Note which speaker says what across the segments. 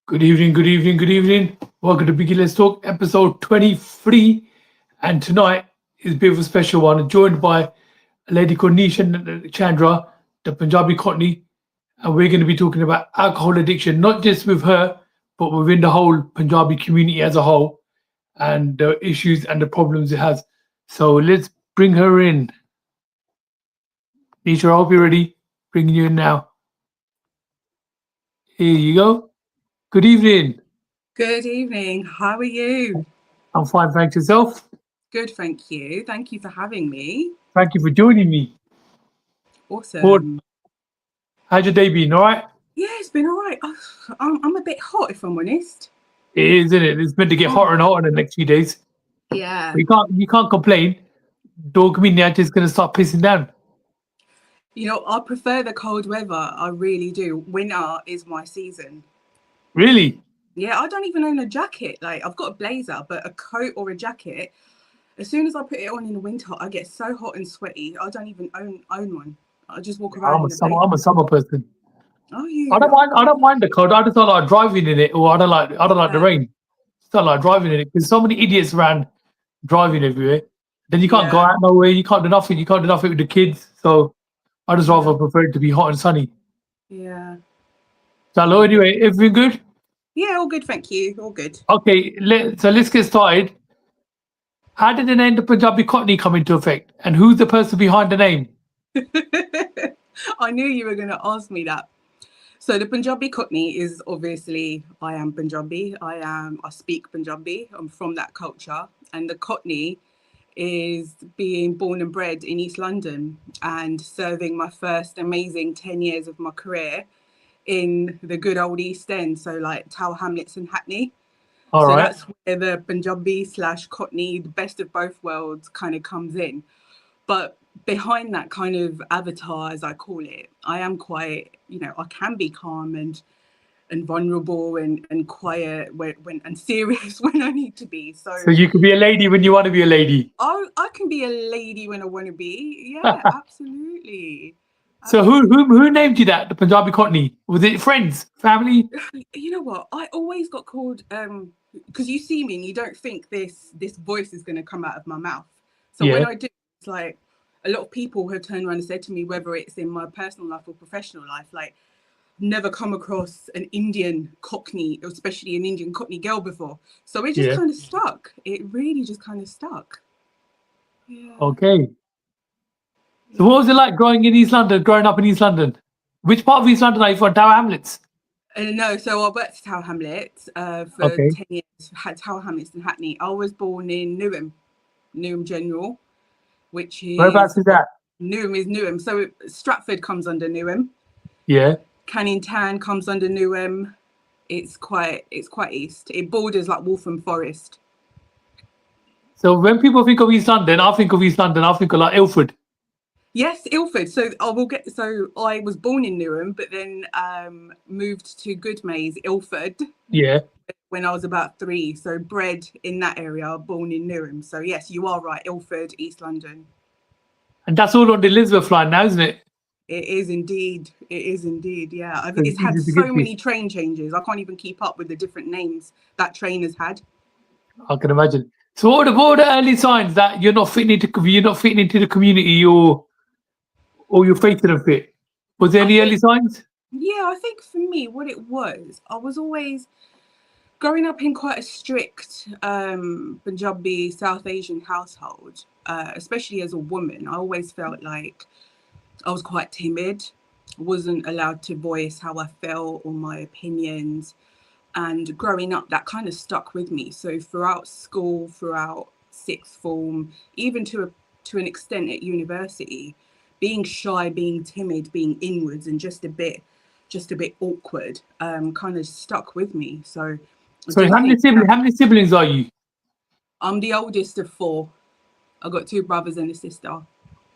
Speaker 1: Good evening, good evening, good evening. Welcome to BiggyLetsTalk, episode 23. And tonight is a bit of a special one. I'm joined by a lady called Nisha Chandra, the Punjabi Cockney. And we're going to be talking about alcohol addiction, not just with her, but within the whole Punjabi community as a whole, and the issues and the problems it has. So let's bring her in. Nisha, I hope you're ready. Bringing you in now. Here you go. Good evening.
Speaker 2: Good evening. How are you?
Speaker 1: I'm fine, thanks yourself.
Speaker 2: Good, thank you. Thank you for having me.
Speaker 1: Thank you for joining me.
Speaker 2: Awesome.
Speaker 1: Good. How's your day been? All right?
Speaker 2: Yeah, it's been all right. I'm a bit hot, if I'm honest.
Speaker 1: It is, isn't it? It's meant to get hotter and hotter in the next few days.
Speaker 2: Yeah.
Speaker 1: But you can't complain. Dog mean they're just gonna start pissing down.
Speaker 2: You know, I prefer the cold weather. I really do. Winter is my season.
Speaker 1: Really?
Speaker 2: Yeah, I don't even own a jacket. Like, I've got a blazer, but a coat or a jacket, as soon as I put it on in the winter, I get so hot and sweaty. I don't even own one. I just walk around in a blazer.
Speaker 1: I'm a summer person.
Speaker 2: Oh, you?
Speaker 1: I don't mind the cold. I just don't like driving in it, or I don't like the rain. Just don't like driving in it because so many idiots around driving everywhere. Then you can't go out nowhere. You can't do nothing. You can't do nothing with the kids. So I just rather prefer it to be hot and sunny.
Speaker 2: Yeah.
Speaker 1: So hello, anyway, everything good?
Speaker 2: Yeah, all good, thank you. All good.
Speaker 1: Okay, let's get started. How did the name the Punjabi Cockney come into effect, and who's the person behind the name?
Speaker 2: I knew you were going to ask me that. So the Punjabi Cockney is obviously, I am Punjabi. I speak Punjabi. I'm from that culture, and the Cockney is being born and bred in East London and serving my first amazing 10 years of my career in the good old East End, so like Tower Hamlets and Hackney. That's where the Punjabi / Cockney, the best of both worlds, kind of comes in. But behind that kind of avatar, as I call it, I am quite, I can be calm and vulnerable and quiet and serious when I need to be. So
Speaker 1: you can be a lady when you want to be a lady.
Speaker 2: I can be a lady when I want to be. Yeah, absolutely.
Speaker 1: So who named you that, the Punjabi Cockney? Was it friends, family?
Speaker 2: You know what? I always got called because you see me and you don't think this voice is going to come out of my mouth. So when I do, it's like a lot of people have turned around and said to me, whether it's in my personal life or professional life, like, never come across an Indian Cockney, especially an Indian Cockney girl before. So it just kind of stuck. It really just kind of stuck. Yeah.
Speaker 1: Okay. So what was it like growing up in East London? Which part of East London are you from? Tower Hamlets?
Speaker 2: No, so I worked at Tower Hamlets for 10 years. Had Tower Hamlets and Hackney. I was born in Newham General, which is...
Speaker 1: Whereabouts is that?
Speaker 2: Newham is Newham. So Stratford comes under Newham.
Speaker 1: Yeah.
Speaker 2: Canning Town comes under Newham. It's quite east. It borders like Waltham Forest.
Speaker 1: So when people think of East London, I think of like Ilford.
Speaker 2: Yes, Ilford. So I was born in Newham, but then moved to Goodmayes, Ilford.
Speaker 1: Yeah.
Speaker 2: When I was about 3. So bred in that area, born in Newham. So yes, you are right. Ilford, East London.
Speaker 1: And that's all on the Elizabeth line now, isn't it?
Speaker 2: It is indeed. Yeah. I think it's had so many train changes. I can't even keep up with the different names that train has had.
Speaker 1: I can imagine. So what are the early signs that you're not fitting into the community or you're faking a fit? Was there any early signs?
Speaker 2: Yeah, I think for me, what it was, I was always growing up in quite a strict Punjabi South Asian household, especially as a woman. I always felt like I was quite timid, wasn't allowed to voice how I felt or my opinions. And growing up, that kind of stuck with me. So throughout school, throughout sixth form, even to an extent at university, being shy, being timid, being inwards and just a bit awkward, kind of stuck with me. So
Speaker 1: how many siblings are you?
Speaker 2: I'm the oldest of 4. I've got 2 brothers and a sister.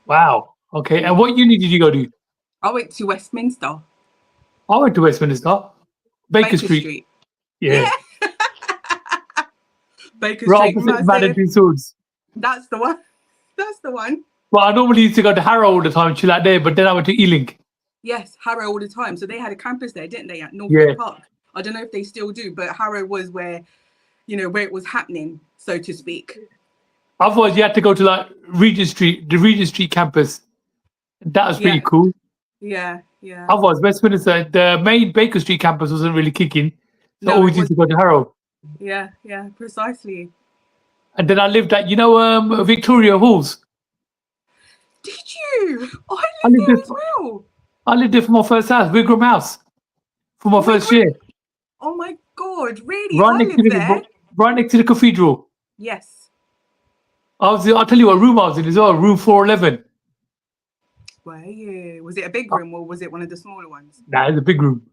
Speaker 1: Wow. Okay. And what uni did you go to?
Speaker 2: I went to Westminster.
Speaker 1: I went to Westminster. Baker Street. Yeah.
Speaker 2: Baker Street.
Speaker 1: Mandatory Swords.
Speaker 2: That's the one.
Speaker 1: Well, I normally used to go to Harrow all the time, there, but then I went to Ealing.
Speaker 2: Yes, Harrow all the time. So they had a campus there, didn't they, at Northwood Park? I don't know if they still do, but Harrow was where, where it was happening, so to speak.
Speaker 1: Otherwise, you had to go to like Regent Street, the Regent Street campus. That was pretty
Speaker 2: Yeah,
Speaker 1: cool.
Speaker 2: yeah, yeah.
Speaker 1: Otherwise, Westminster, the main Baker Street campus wasn't really kicking. So I
Speaker 2: No, it
Speaker 1: always used
Speaker 2: was.
Speaker 1: to go to Harrow.
Speaker 2: Yeah, yeah, precisely.
Speaker 1: And then I lived at, Victoria Halls.
Speaker 2: Did you? I
Speaker 1: I
Speaker 2: lived
Speaker 1: lived
Speaker 2: there
Speaker 1: there,
Speaker 2: as well.
Speaker 1: I lived there for my first house, Wigram House, for my
Speaker 2: We
Speaker 1: first
Speaker 2: grew.
Speaker 1: year.
Speaker 2: Oh my God, really?
Speaker 1: Right
Speaker 2: I
Speaker 1: next to
Speaker 2: lived there.
Speaker 1: right next to the cathedral.
Speaker 2: Yes.
Speaker 1: I'll tell you what room I was in as well, room 411.
Speaker 2: Were you? Was it a big room or was it one of the smaller ones?
Speaker 1: Nah, it's a big room.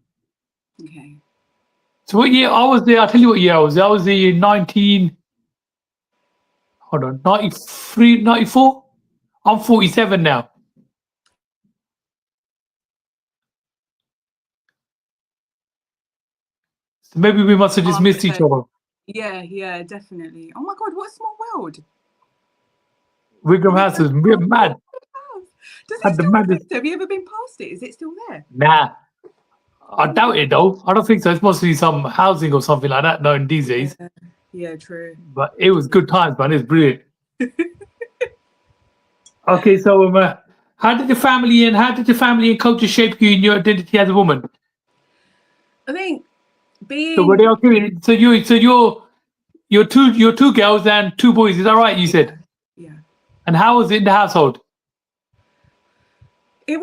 Speaker 2: Okay.
Speaker 1: So what year I was there? I'll tell you what year I was there. I was there in 93, 94. I'm 47 now. So maybe we must have just missed each other.
Speaker 2: Yeah, yeah, definitely. Oh my God, what a small world.
Speaker 1: Wigram House is mad.
Speaker 2: Does it
Speaker 1: Had the
Speaker 2: still
Speaker 1: maddest.
Speaker 2: exist? Have you ever been past it? Is it still there?
Speaker 1: Nah, I doubt it though. I don't think so. It's mostly some housing or something like that. No, in these days.
Speaker 2: Yeah, true.
Speaker 1: But it was good times, man. It's brilliant. Okay, so how did the family and culture shape you in your identity as a woman?
Speaker 2: I think
Speaker 1: So were
Speaker 2: being
Speaker 1: they okay? You're two girls and two boys. Is that right? You said.
Speaker 2: yeah.
Speaker 1: And how was it in the household?
Speaker 2: It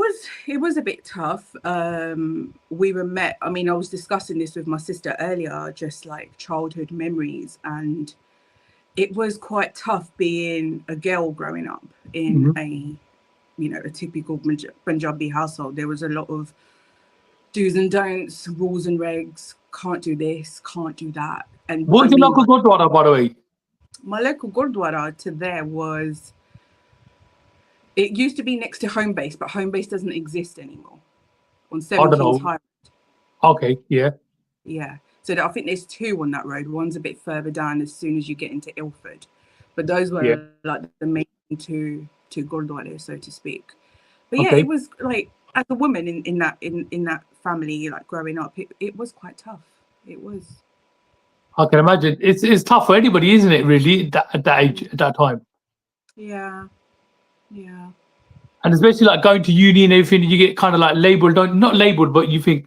Speaker 2: was a bit tough. We were met. I mean, I was discussing this with my sister earlier, just like childhood memories, and it was quite tough being a girl growing up in a typical Punjabi household. There was a lot of do's and don'ts, rules and regs. Can't do this, can't do that. And what I
Speaker 1: What's your
Speaker 2: mean
Speaker 1: local
Speaker 2: by
Speaker 1: Gurdwara, by the way?
Speaker 2: my local Gurdwara to there was. It used to be next to Home Base, but Home Base doesn't exist anymore. On
Speaker 1: I
Speaker 2: Seven
Speaker 1: don't
Speaker 2: Kings
Speaker 1: know.
Speaker 2: High.
Speaker 1: Okay, yeah.
Speaker 2: Yeah. So I think there's two on that road. One's a bit further down as soon as you get into Ilford. But those were
Speaker 1: Yeah.
Speaker 2: like the main two Gurdwara, so to speak. But yeah,
Speaker 1: Okay.
Speaker 2: it was like as a woman in that family, like growing up, it was quite tough. It was.
Speaker 1: I can imagine. It's tough for anybody, isn't it, really, at that age, at that time?
Speaker 2: Yeah. Yeah.
Speaker 1: And especially like going to uni and everything, you get kind of like labeled, not labeled, but you think,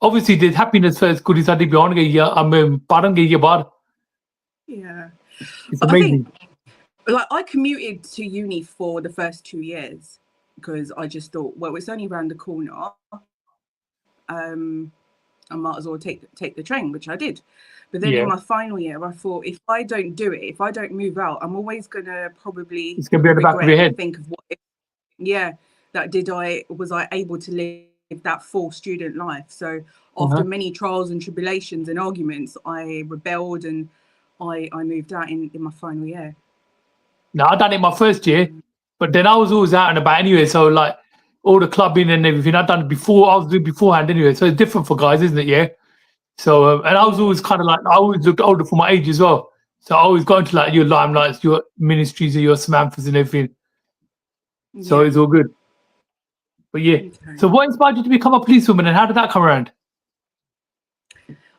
Speaker 1: obviously there's happiness first, good is beyond
Speaker 2: Yeah.
Speaker 1: It's
Speaker 2: But I think
Speaker 1: amazing.
Speaker 2: like I commuted to uni for the first 2 years because I just thought, well, it's only around the corner. I might as well take the train, which I did. But then in
Speaker 1: Yeah.
Speaker 2: my final year, I thought if I don't do it, if I don't move out, I'm always gonna probably
Speaker 1: It's going to be at the back of your
Speaker 2: regret
Speaker 1: head.
Speaker 2: and think of was I able to live that full student life? So after many trials and tribulations and arguments, I rebelled and I moved out in my final year.
Speaker 1: Now, I done it my first year, but then I was always out and about anyway. So, like, all the clubbing and everything, I done it before, I was doing beforehand anyway. So, it's different for guys, isn't it? Yeah. So, and I was always kind of like, I always looked older for my age as well. So, I always go into like your limelights, your ministries, or your Samanthas and everything. So,
Speaker 2: Yeah.
Speaker 1: it's all good. But yeah.
Speaker 2: Okay.
Speaker 1: So, what inspired you to become a policewoman and how did that come around?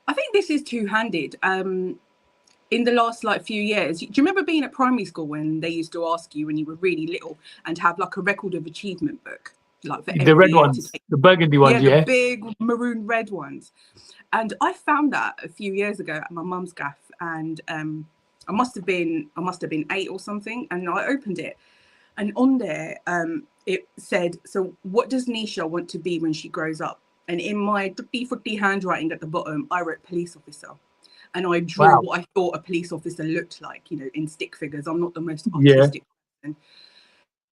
Speaker 2: I think this is two-handed. In the last few years, do you remember being at primary school when they used to ask you when you were really little and have like a record of achievement book, like for
Speaker 1: The red ones, the burgundy ones,
Speaker 2: the big maroon red ones. And I found that a few years ago at my mum's gaff, and I must have been 8 or something, and I opened it, and on there it said, so what does Nisha want to be when she grows up? And in my footy handwriting at the bottom, I wrote police officer. And I drew what I thought a police officer looked like, in stick figures. I'm not the most artistic person.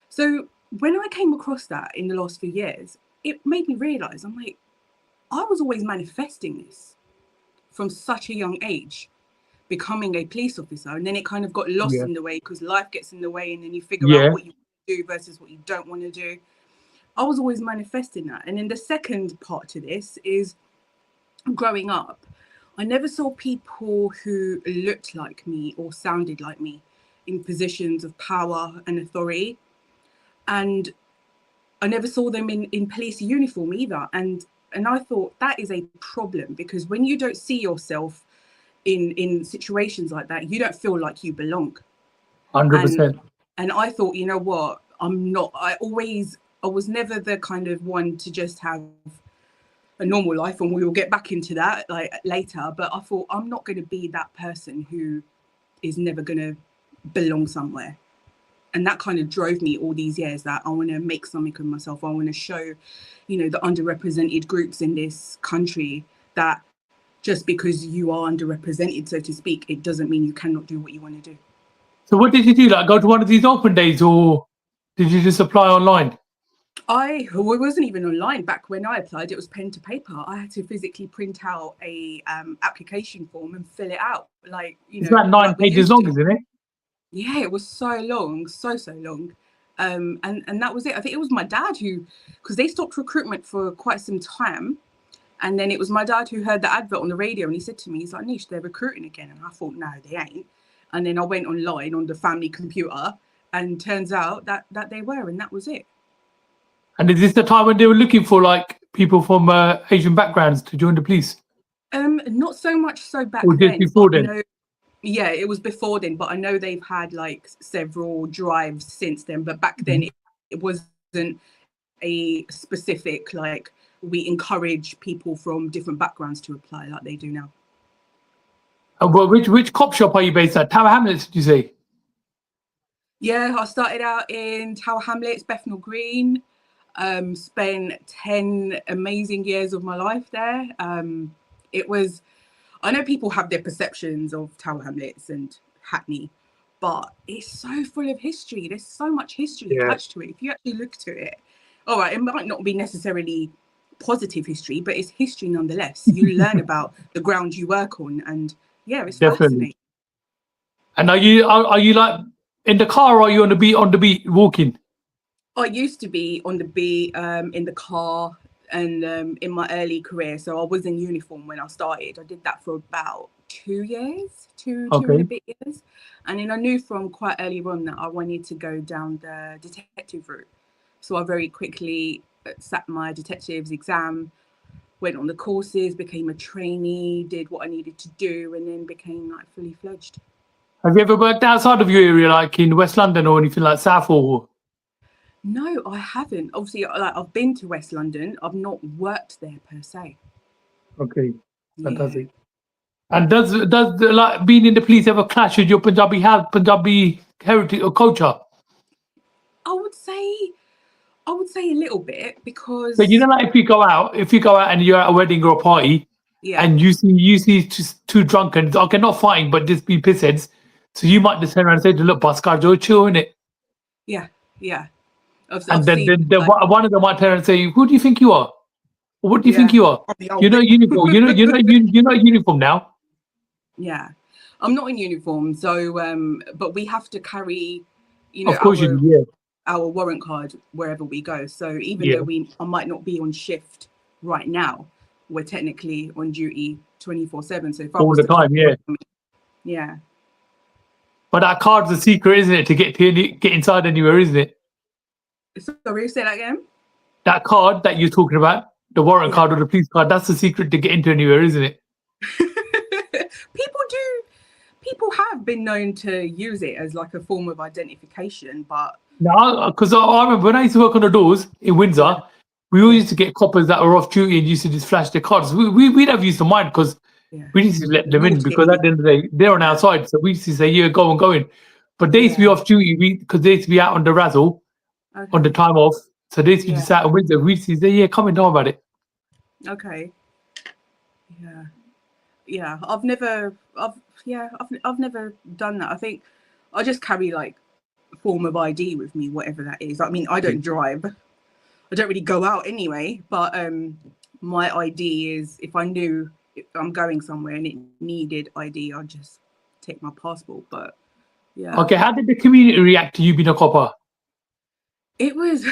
Speaker 2: So when I came across that in the last few years, it made me realise, I'm like, I was always manifesting this from such a young age, becoming a police officer. And then it kind of got lost in the way because life gets in the way and then you figure out what you do versus what you don't want to do. I was always manifesting that. And then the second part to this is growing up, I never saw people who looked like me or sounded like me in positions of power and authority. And I never saw them in police uniform either. And And I thought that is a problem, because when you don't see yourself in situations like that, you don't feel like you belong.
Speaker 1: 100%.
Speaker 2: And I thought, you know what, I was never the kind of one to just have a normal life, and we will get back into that like later. But I thought, I'm not going to be that person who is never going to belong somewhere. And that kind of drove me all these years, that I want to make something of myself. I want to show, the underrepresented groups in this country that just because you are underrepresented, so to speak, it doesn't mean you cannot do what you want to do.
Speaker 1: So what did you do? Like go to one of these open days, or did you just apply online?
Speaker 2: It wasn't even online. Back when I applied, it was pen to paper. I had to physically print out a application form and fill it out. Like,
Speaker 1: it's like 9 pages long, isn't it?
Speaker 2: Yeah, it was so long, so long. And that was it. I think it was my dad because they stopped recruitment for quite some time. And then it was my dad who heard the advert on the radio, and he said to me, he's like, Nish, they're recruiting again. And I thought, no, they ain't. And then I went online on the family computer, and turns out that they were, and that was it.
Speaker 1: And is this the time when they were looking for like people from Asian backgrounds to join the police?
Speaker 2: Not so much so back
Speaker 1: or just
Speaker 2: then.
Speaker 1: before then?
Speaker 2: Yeah, it was before then, but I know they've had like several drives since then. But back then, it wasn't a specific, like, we encourage people from different backgrounds to apply like they do now.
Speaker 1: Well, which cop shop are you based at? Tower Hamlets, did you say?
Speaker 2: Yeah, I started out in Tower Hamlets, Bethnal Green. Spent 10 amazing years of my life there. I know people have their perceptions of Tower Hamlets and Hackney, but it's so full of history. There's so much history attached to it. If you actually look to it, all right, it might not be necessarily positive history, but it's history nonetheless. You learn about the ground you work on, and yeah, it's fascinating.
Speaker 1: And are you like in the car, or are you on the beat walking?
Speaker 2: I used to be on the beat, in the car, and in my early career. So I was in uniform when I started. I did that for about 2 years, two and a bit years. And then I knew from quite early on that I wanted to go down the detective route. So I very quickly sat my detective's exam, went on the courses, became a trainee, did what I needed to do, and then became like fully fledged.
Speaker 1: Have you ever worked outside of your area, like in West London or anything like Southall?
Speaker 2: No, I haven't. Obviously, like, I've been to West London. I've not worked there per se.
Speaker 1: Okay, fantastic. Yeah. And does like being in the police ever clash with your Punjabi heritage or culture?
Speaker 2: I would say a little bit, because.
Speaker 1: But like if you go out and you're at a wedding or a party, and you see just two drunken, okay, not fighting, but just be pissheads. So you might just turn around and say, "Look, Bhaskar, you're chill, innit?"
Speaker 2: Yeah.
Speaker 1: And then one of them might turn around and say, "Who do you think you are? Or what do you think you are? You're not uniform. You're not uniform now."
Speaker 2: Yeah, I'm not in uniform, so but we have to carry,
Speaker 1: of course
Speaker 2: our warrant card wherever we go. So even though I might not be on shift right now, we're technically on duty 24/7. So if
Speaker 1: all the time,
Speaker 2: yeah.
Speaker 1: But that card's a secret, isn't it? To get inside anywhere, isn't it?
Speaker 2: Sorry, say that again.
Speaker 1: That card that you're talking about, the warrant card or the police card, that's the secret to get into anywhere, isn't it?
Speaker 2: People have been known to use it as like a form of identification, but
Speaker 1: no, because I remember when I used to work on the doors in Windsor, we always used to get coppers that were off duty and used to just flash their cards. We never used to mind, because we used to let them in, because at the end of the day they're on our side, so we used to say, "Yeah, go in." But they used to be off duty because they used to be out on the razzle on the time off, so they used to be just out in Windsor. We used to say, "Yeah, come and know about it."
Speaker 2: Okay. Yeah. I've never done that. I think I just carry like a form of ID with me, whatever that is. I mean, I don't drive. I don't really go out anyway, but my ID is, if I knew if I'm going somewhere and it needed ID, I'd just take my passport. But yeah.
Speaker 1: Okay, how did the community react to you being a copper?
Speaker 2: It was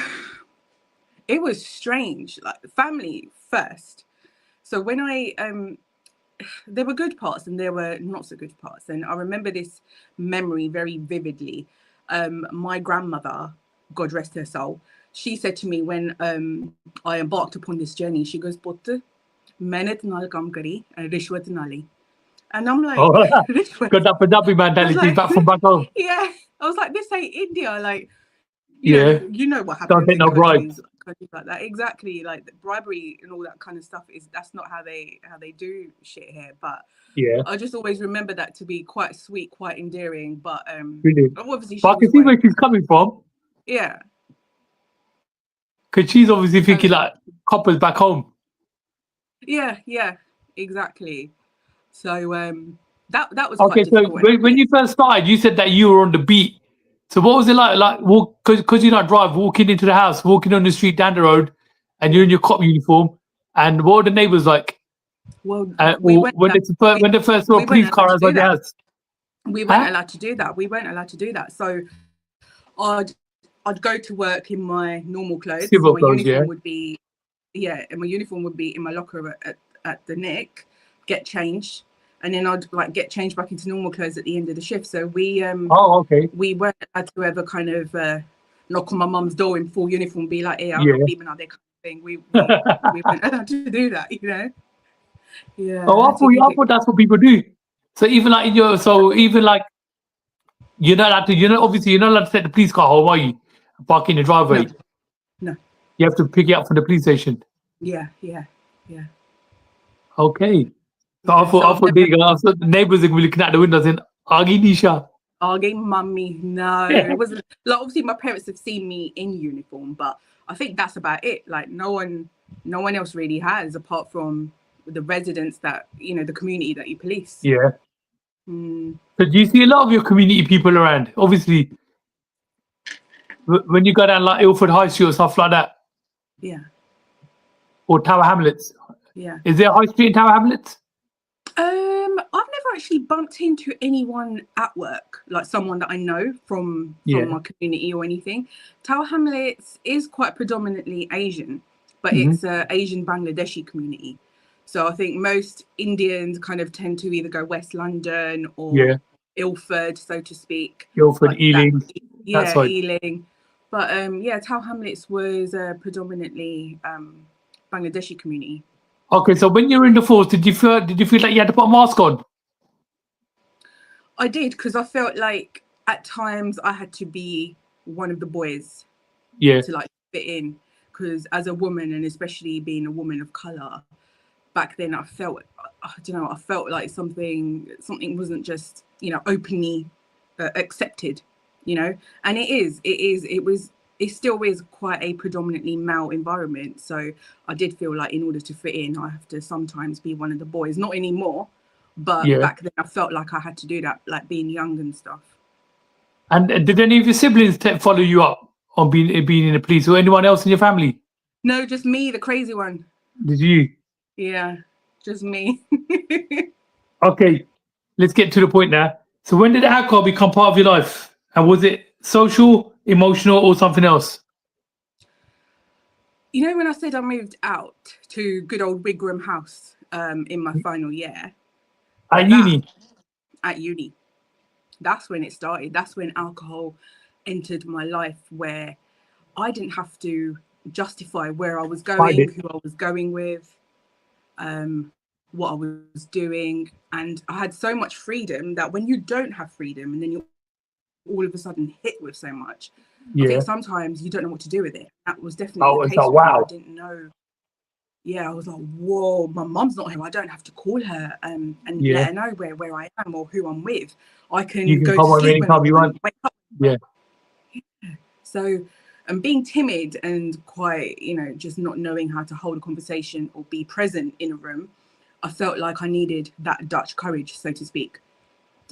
Speaker 2: strange, like family first. So when there were good parts and there were not so good parts. And I remember this memory very vividly. My grandmother, God rest her soul, she said to me when I embarked upon this journey, she goes, "Putt, mehnat naal kaam kari, rishwat naali." And I'm like,
Speaker 1: Oh,
Speaker 2: rishwat.
Speaker 1: got that Punjabi
Speaker 2: I was
Speaker 1: mentality
Speaker 2: like,
Speaker 1: back from back home.
Speaker 2: yeah. I was like, this ain't India. Like,
Speaker 1: Yeah.
Speaker 2: you know what
Speaker 1: Don't
Speaker 2: happens
Speaker 1: take
Speaker 2: in
Speaker 1: no
Speaker 2: countries
Speaker 1: bribes.
Speaker 2: like that. Exactly. Like the bribery and all that kind of stuff that's not how they do shit here. But
Speaker 1: Yeah,
Speaker 2: I just always remember that to be quite sweet, quite endearing. But
Speaker 1: brilliant.
Speaker 2: obviously
Speaker 1: But
Speaker 2: she
Speaker 1: I
Speaker 2: was
Speaker 1: can see
Speaker 2: away.
Speaker 1: where she's coming from.
Speaker 2: Yeah.
Speaker 1: Because she's obviously thinking
Speaker 2: And
Speaker 1: like coppers back home.
Speaker 2: yeah, exactly. So that was
Speaker 1: Okay,
Speaker 2: quite
Speaker 1: so
Speaker 2: difficult. And I
Speaker 1: when
Speaker 2: think
Speaker 1: you first started, you said that you were on the beat. So what was it like? Like walk because you don't drive, walking into the house, walking on the street down the road, and you're in your cop uniform. And what were the neighbours like?
Speaker 2: well we
Speaker 1: Or
Speaker 2: weren't allowed,
Speaker 1: when they first saw a
Speaker 2: we weren't
Speaker 1: police
Speaker 2: allowed
Speaker 1: car
Speaker 2: to do
Speaker 1: outside your
Speaker 2: that.
Speaker 1: house?
Speaker 2: We weren't
Speaker 1: Huh?
Speaker 2: allowed to do that. We weren't allowed to do that. So I'd go to work in my normal clothes.
Speaker 1: Civil
Speaker 2: My
Speaker 1: clothes, yeah.
Speaker 2: uniform would be and my uniform would be in my locker at the neck, get changed, and then I'd like get changed back into normal clothes at the end of the shift. So
Speaker 1: Oh, okay.
Speaker 2: we weren't allowed to ever kind of knock on my mum's door in full uniform, be like, "Hey, I'm
Speaker 1: Yeah.
Speaker 2: not beaming out there," kind of thing. We weren't allowed to do that, Yeah,
Speaker 1: Oh,
Speaker 2: I had to keep
Speaker 1: I
Speaker 2: it.
Speaker 1: thought that's what people do. So even like even like you're not obviously you're not allowed to take the police car home, are you? Park in the driveway.
Speaker 2: No.
Speaker 1: You have to pick it up from the police station.
Speaker 2: Yeah.
Speaker 1: Okay. So
Speaker 2: Yeah. So I've never
Speaker 1: I thought the neighbours are gonna be looking out the windows and Agi Nisha.
Speaker 2: arguing, mummy. No, it wasn't. Like obviously, my parents have seen me in uniform, but I think that's about it. Like no one else really has, apart from the residents that the community that you police.
Speaker 1: Yeah.
Speaker 2: Mm,
Speaker 1: So do you see a lot of your community people around? Obviously, when you go down like Ilford High Street or stuff like that,
Speaker 2: yeah,
Speaker 1: or Tower Hamlets.
Speaker 2: yeah.
Speaker 1: Is there a high street in Tower Hamlets?
Speaker 2: I've never actually bumped into anyone at work, like someone that I know from
Speaker 1: Yeah.
Speaker 2: my community or anything. Tower Hamlets is quite predominantly Asian, but
Speaker 1: Mhm.
Speaker 2: it's a Asian Bangladeshi community. So I think most Indians kind of tend to either go West London or
Speaker 1: Yeah.
Speaker 2: Ilford, so to speak,
Speaker 1: Ilford,
Speaker 2: like that.
Speaker 1: Ealing, that
Speaker 2: Yeah,
Speaker 1: side.
Speaker 2: Ealing. But Tower Hamlets was predominantly Bangladeshi community.
Speaker 1: Okay, so when you were in the force, did you feel like you had to put a mask on?
Speaker 2: I did, because I felt like at times I had to be one of the boys
Speaker 1: Yeah.
Speaker 2: to like fit in, because as a woman, and especially being a woman of color, back then I felt like something wasn't just openly accepted, and it still is quite a predominantly male environment. So I did feel like in order to fit in, I have to sometimes be one of the boys. Not anymore, but
Speaker 1: Yeah.
Speaker 2: back then I felt like I had to do that, like being young and stuff.
Speaker 1: And did any of your siblings follow you up on being in the police, or anyone else in your family?
Speaker 2: No, just me, the crazy one.
Speaker 1: Did you?
Speaker 2: Yeah, just me.
Speaker 1: Okay, let's get to the point now. So when did alcohol become part of your life? And was it social, emotional, or something else?
Speaker 2: When I said I moved out to good old Wigram House in my final year
Speaker 1: At
Speaker 2: that
Speaker 1: uni?
Speaker 2: at uni, that's when it started. That's when alcohol entered my life, where I didn't have to justify where I was
Speaker 1: Hide
Speaker 2: going,
Speaker 1: it.
Speaker 2: who I was going with, what I was doing. And I had so much freedom that when you don't have freedom and then you're all of a sudden hit with so much, I
Speaker 1: Yeah.
Speaker 2: think sometimes you don't know what to do with it. That was definitely
Speaker 1: Oh,
Speaker 2: the
Speaker 1: it's
Speaker 2: case
Speaker 1: like,
Speaker 2: for me. I
Speaker 1: wow.
Speaker 2: didn't know. Yeah, I was like, whoa, my mum's not here. I don't have to call her and
Speaker 1: Yeah.
Speaker 2: let her know where I am or who I'm with. I can
Speaker 1: You can
Speaker 2: go
Speaker 1: come
Speaker 2: to
Speaker 1: on
Speaker 2: sleep when I
Speaker 1: anytime you want.
Speaker 2: wake up.
Speaker 1: Yeah.
Speaker 2: So, and being timid and quite, just not knowing how to hold a conversation or be present in a room, I felt like I needed that Dutch courage, so to speak,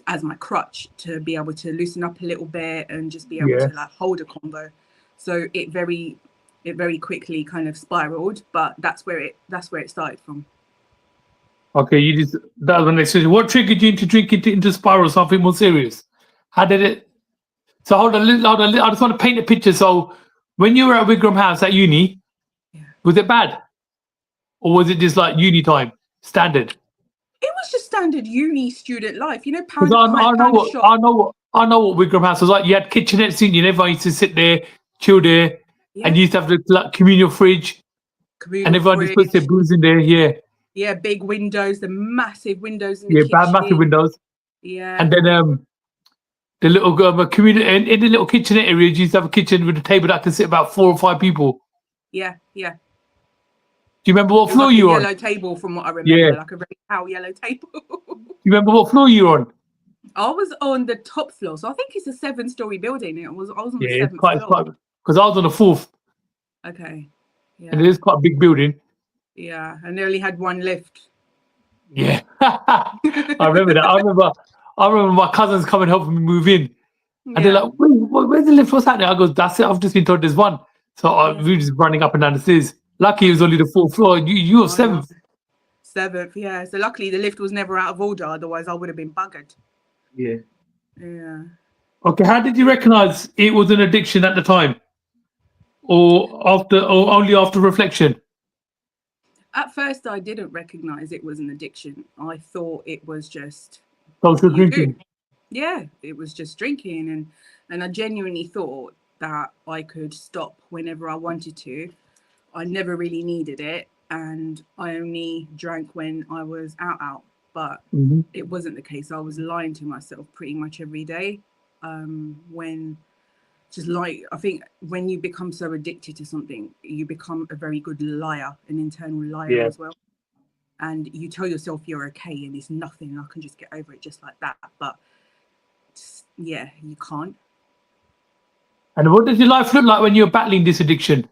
Speaker 2: as my crutch to be able to loosen up a little bit and just be able
Speaker 1: Yeah.
Speaker 2: to like hold a convo. So it very quickly kind of spiraled, but that's where it started from.
Speaker 1: Okay, that was the next question. What triggered you to drink into spiral, something more serious? How did it? So hold on. I just want to paint a picture. So when you were at Wigram House at uni,
Speaker 2: Yeah.
Speaker 1: was it bad? Or was it just like uni time, standard?
Speaker 2: It was just standard uni student life,
Speaker 1: Because
Speaker 2: pound a pint, pound a shot.
Speaker 1: I know what Wigram House was like. You had kitchenettes in, everyone used to sit there, chill there. And
Speaker 2: Yeah.
Speaker 1: you used to have the like, communal fridge, and
Speaker 2: Communal
Speaker 1: everyone just puts their
Speaker 2: fridge.
Speaker 1: booze in there. Yeah,
Speaker 2: Yeah, big windows, the massive windows in the
Speaker 1: yeah, bad massive
Speaker 2: kitchen.
Speaker 1: windows.
Speaker 2: Yeah.
Speaker 1: And then the little community in the little kitchenette area, you used to have a kitchen with a table that could sit about 4 or 5 people.
Speaker 2: Yeah. Yeah.
Speaker 1: Do you remember what
Speaker 2: It was
Speaker 1: floor
Speaker 2: like a
Speaker 1: you were on?
Speaker 2: yellow table from what I
Speaker 1: Yeah.
Speaker 2: remember, like a very pale yellow table.
Speaker 1: Do you remember what floor you were on?
Speaker 2: I was on the top floor, so I think it's a 7-story building. I was on the
Speaker 1: Yeah,
Speaker 2: seventh floor.
Speaker 1: because I was on the 4th,
Speaker 2: Okay.
Speaker 1: and it
Speaker 2: Yeah.
Speaker 1: is quite a big building.
Speaker 2: Yeah. And they only had one lift.
Speaker 1: Yeah, I remember that. I remember my cousins coming helping me move in, and they're
Speaker 2: Yeah.
Speaker 1: like, "Where's the lift? What's happening?" I go, "That's it. I've just been told there's one." So
Speaker 2: Yeah.
Speaker 1: we were just running up and down the stairs. Lucky it was only the 4th floor. You were
Speaker 2: I know.
Speaker 1: 7th.
Speaker 2: 7th, yeah. So luckily the lift was never out of order, otherwise I would have been buggered.
Speaker 1: Yeah.
Speaker 2: Yeah.
Speaker 1: Okay. How did you recognise it was an addiction at the time, or only after reflection?
Speaker 2: At first I didn't recognise it was an addiction. I thought it was just
Speaker 1: Social
Speaker 2: what you
Speaker 1: drinking.
Speaker 2: do. Yeah, it was just drinking, and I genuinely thought that I could stop whenever I wanted to. I never really needed it, and I only drank when I was out. But
Speaker 1: Mhm.
Speaker 2: it wasn't the case. I was lying to myself pretty much every day. When just like I think when you become so addicted to something, you become a very good liar, an internal liar
Speaker 1: Yeah.
Speaker 2: as well. And you tell yourself you're okay and it's nothing, and I can just get over it just like that. But yeah, you can't.
Speaker 1: And what did your life look like when you were battling this addiction?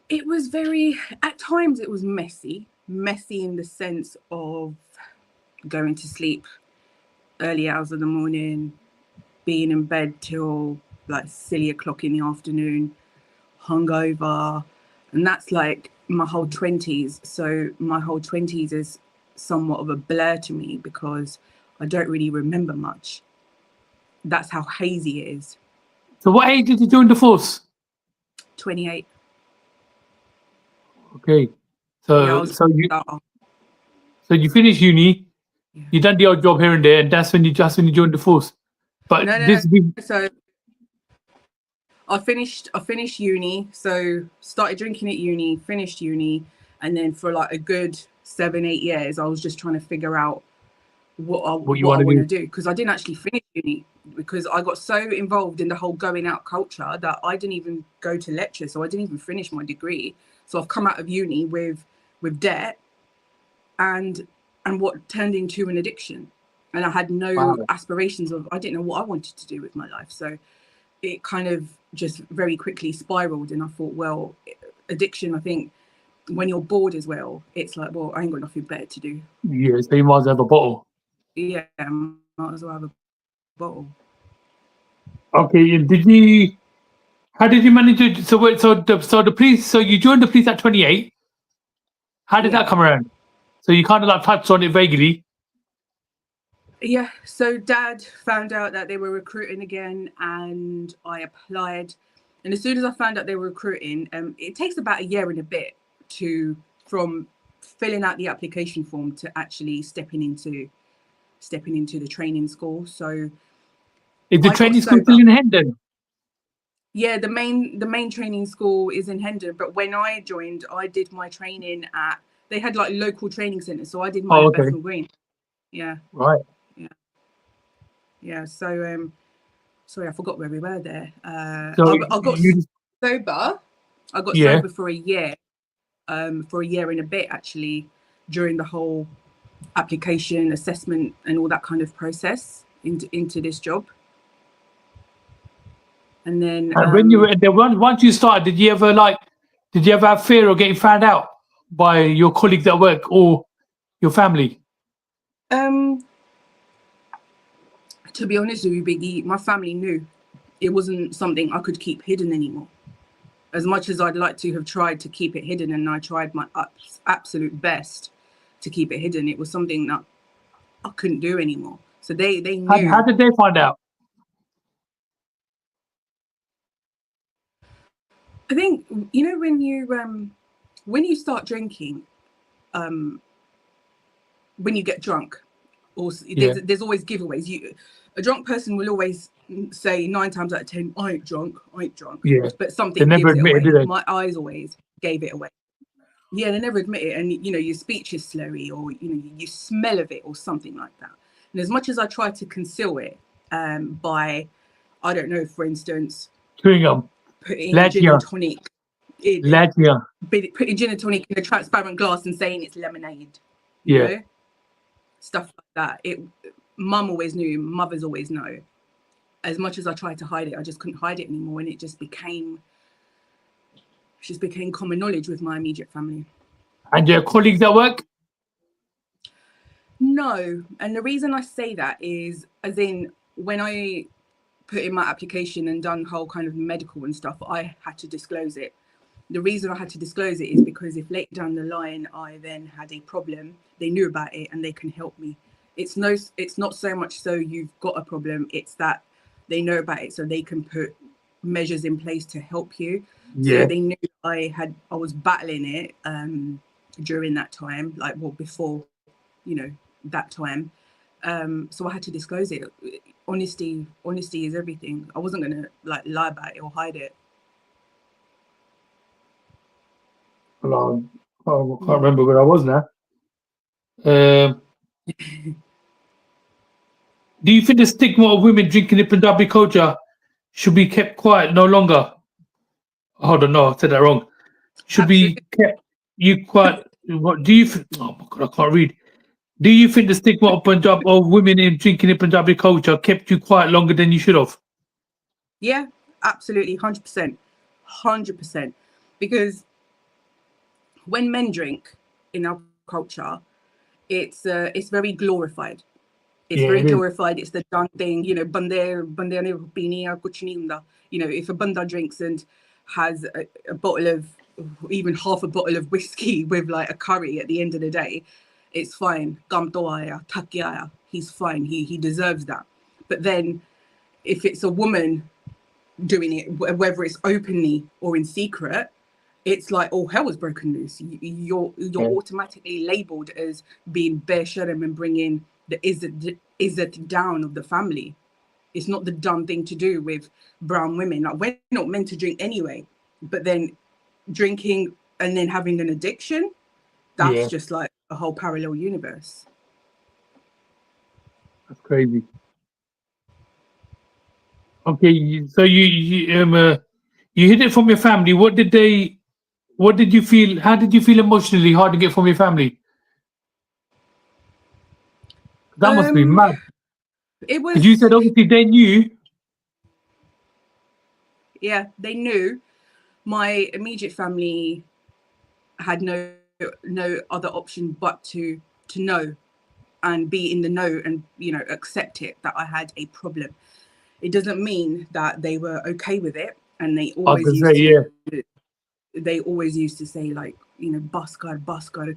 Speaker 2: It was very, at times it was messy in the sense of going to sleep early hours of the morning, being in bed till like silly o'clock in the afternoon, hungover. And that's like my whole 20s. So my whole 20s is somewhat of a blur to me because I don't really remember much. That's how hazy it is.
Speaker 1: So what age did you join the force?
Speaker 2: 28.
Speaker 1: Okay.
Speaker 2: Yeah, I
Speaker 1: So
Speaker 2: was
Speaker 1: so you
Speaker 2: starter.
Speaker 1: so you finish uni,
Speaker 2: Yeah.
Speaker 1: you done the odd job here and there, and that's when you joined the force. But
Speaker 2: No. So I finished uni, so started drinking at uni, finished uni, and then for like a good 7-8 years, I was just trying to figure out what I
Speaker 1: what you
Speaker 2: what I
Speaker 1: want to
Speaker 2: want
Speaker 1: do?
Speaker 2: to do, because I didn't actually finish uni because I got so involved in the whole going out culture that I didn't even go to lecture, so I didn't even finish my degree. So I've come out of uni with debt and what turned into an addiction, and I had no
Speaker 1: Wow.
Speaker 2: aspirations I didn't know what I wanted to do with my life. So it kind of just very quickly spiraled, and I thought, well, addiction, I think when you're bored as well, it's like, well, I ain't got nothing better to do.
Speaker 1: Yeah, so you might as well have a bottle.
Speaker 2: Yeah, might as well have a bottle.
Speaker 1: Okay, and how did you manage to, so the police, so you joined the police at 28. How did
Speaker 2: Yeah.
Speaker 1: that come around? So you kind of like touched on it vaguely.
Speaker 2: Yeah, so dad found out that they were recruiting again, and I applied. And as soon as I found out they were recruiting, it takes about a year and a bit from filling out the application form to actually stepping into the training school. So
Speaker 1: Is the
Speaker 2: I got
Speaker 1: training school
Speaker 2: sober.
Speaker 1: still in Hendon?
Speaker 2: Yeah, the main training school is in Hendon, but when I joined, I did my training they had like local training centres, so I did mine
Speaker 1: Oh,
Speaker 2: at
Speaker 1: okay.
Speaker 2: Bethnal Green. Yeah,
Speaker 1: Right.
Speaker 2: yeah. So sorry, I forgot where we were there.
Speaker 1: So
Speaker 2: I got
Speaker 1: you,
Speaker 2: sober. I got
Speaker 1: yeah.
Speaker 2: sober for a year and a bit actually, during the whole application, assessment, and all that kind of process into this job. And then
Speaker 1: And when you were there, once you started, did you ever have fear of getting found out by your colleagues at work or your family?
Speaker 2: to be honest with you, Biggie, my family knew it wasn't something I could keep hidden anymore. As much as I'd like to have tried to keep it hidden, and I tried my absolute best to keep it hidden, it was something that I couldn't do anymore. So they knew.
Speaker 1: How did they find out?
Speaker 2: I think, when you start drinking, when you get drunk, or
Speaker 1: Yeah.
Speaker 2: there's always giveaways. A drunk person will always say 9 times out of 10, I ain't drunk,
Speaker 1: Yeah.
Speaker 2: but
Speaker 1: They
Speaker 2: something
Speaker 1: never
Speaker 2: gives it
Speaker 1: admitted,
Speaker 2: away.
Speaker 1: did they?
Speaker 2: My eyes always gave it away. Yeah, they never admit it, and your speech is slurry, or you smell of it, or something like that. And as much as I try to conceal it, by, I don't know, for instance,
Speaker 1: Chewing gum.
Speaker 2: putting gin and tonic, putting gin and tonic in a transparent glass and saying it's lemonade, you know, stuff like that. Mum always knew, mothers always know. As much as I tried to hide it, I just couldn't hide it anymore, and it just became common knowledge with my immediate family.
Speaker 1: And your colleagues at work?
Speaker 2: No, and the reason I say that is, as in, when I put in my application and done whole kind of medical and stuff, I had to disclose it. The reason I had to disclose it is because if later down the line I then had a problem, they knew about it and they can help me. It's not so much so you've got a problem, it's that they know about it so they can put measures in place to help you.
Speaker 1: Yeah.
Speaker 2: So they knew I was battling it during that time, like, well, before, that time. So I had to disclose it. Honesty is everything. I wasn't gonna lie about it or hide it.
Speaker 1: Well, I can't remember where I was now. Do you think the stigma of women drinking in Punjabi culture should be kept quiet no longer? Hold on, no, I said that wrong. Should be kept quiet. What do you? Oh my God, I can't read. Do you think the stigma of women in drinking in Punjabi culture kept you quiet longer than you should have?
Speaker 2: Yeah, absolutely, 100%, 100%. Because when men drink in our culture, it's very glorified. It's very glorified. It's the done thing, bande ne pini ya kuch nahi hunda. If a banda drinks and has a bottle of, even half a bottle of whiskey with like a curry at the end of the day, it's fine. Kam to aaya, thak ke aaya. He's fine. He deserves that. But then, if it's a woman doing it, whether it's openly or in secret, it's like all hell has broken loose. You're automatically labelled as being bare sharm and bringing the izzat down of the family. It's not the dumb thing to do with brown women. Like, we're not meant to drink anyway, but then drinking and then having an addiction, that's just like a whole parallel universe.
Speaker 1: That's crazy. Okay, so you hid it from your family. What did you feel? How did you feel emotionally hiding it from your family? That must be mad.
Speaker 2: It was.
Speaker 1: Because you said obviously they knew.
Speaker 2: Yeah, they knew. My immediate family had no other option but to know and be in the know and accept it, that I had a problem. It doesn't mean that they were okay with it, and they always used to say, like, baskar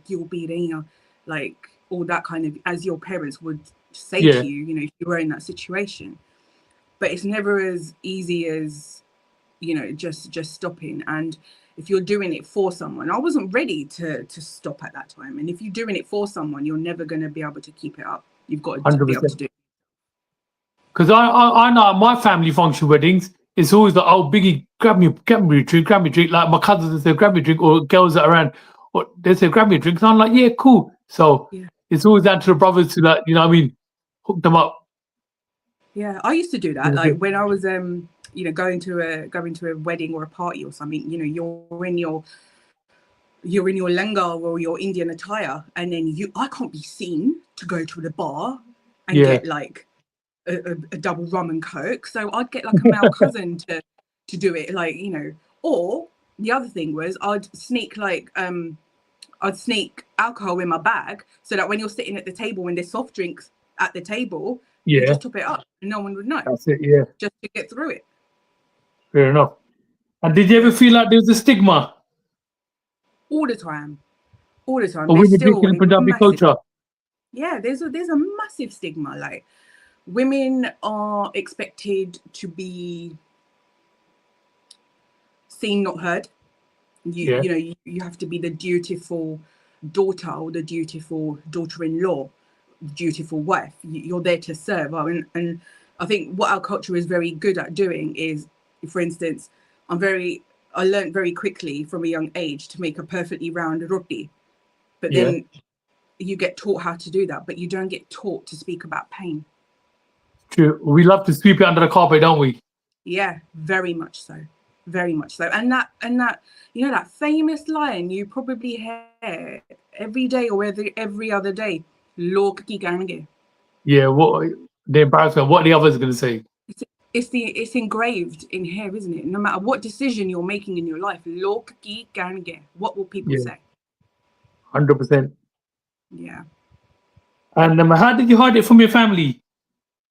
Speaker 2: kyu pi rahi hai, like all that kind of, as your parents would say to you, if you were in that situation. But it's never as easy as just stopping. And if you're doing it for someone, I wasn't ready to stop at that time. And if you're doing it for someone, you're never going to be able to keep it up. You've got to
Speaker 1: 100%.
Speaker 2: be able to do it.
Speaker 1: Because I know at my family function weddings, it's always like, oh, Biggie, grab me a drink. Like my cousins, they say, grab me a drink, or girls that are around, or they say, grab me a drink. And I'm like, yeah, cool. So it's always down to the brothers to, like, hook them up.
Speaker 2: Yeah, I used to do that. Like when I was, going to a wedding or a party or something. You're in your lenga or your Indian attire, and then I can't be seen to go to the bar and get like a double rum and coke. So I'd get like a male cousin to do it, like, or the other thing was I'd sneak alcohol in my bag, so that when you're sitting at the table, when there's soft drinks at the table, you just top it up and no one would know.
Speaker 1: That's it,
Speaker 2: just to get through it.
Speaker 1: Fair enough. And did you ever feel like there was a stigma?
Speaker 2: All the time. There's
Speaker 1: women
Speaker 2: still
Speaker 1: drinking in Punjabi culture?
Speaker 2: Yeah, there's a massive stigma. Like, women are expected to be seen, not heard. You have to be the dutiful daughter or the dutiful daughter-in-law, dutiful wife. You're there to serve. And I think what our culture is very good at doing is, for instance, I learned very quickly from a young age to make a perfectly round roti. But
Speaker 1: Yeah.
Speaker 2: then you get taught how to do that, but you don't get taught to speak about pain.
Speaker 1: True. We love to sweep it under the carpet, don't we?
Speaker 2: Yeah, very much so. Very much so. And that, you know, that famous line you probably hear every day or every other day, "Log ki gange."
Speaker 1: Yeah. What the embarrassment? What the others are gonna say?
Speaker 2: It's engraved in here, isn't it? No matter what decision you're making in your life, "Log ki gange." What will people
Speaker 1: Yeah.
Speaker 2: say?
Speaker 1: 100%.
Speaker 2: Yeah.
Speaker 1: And how did you hide it from your family?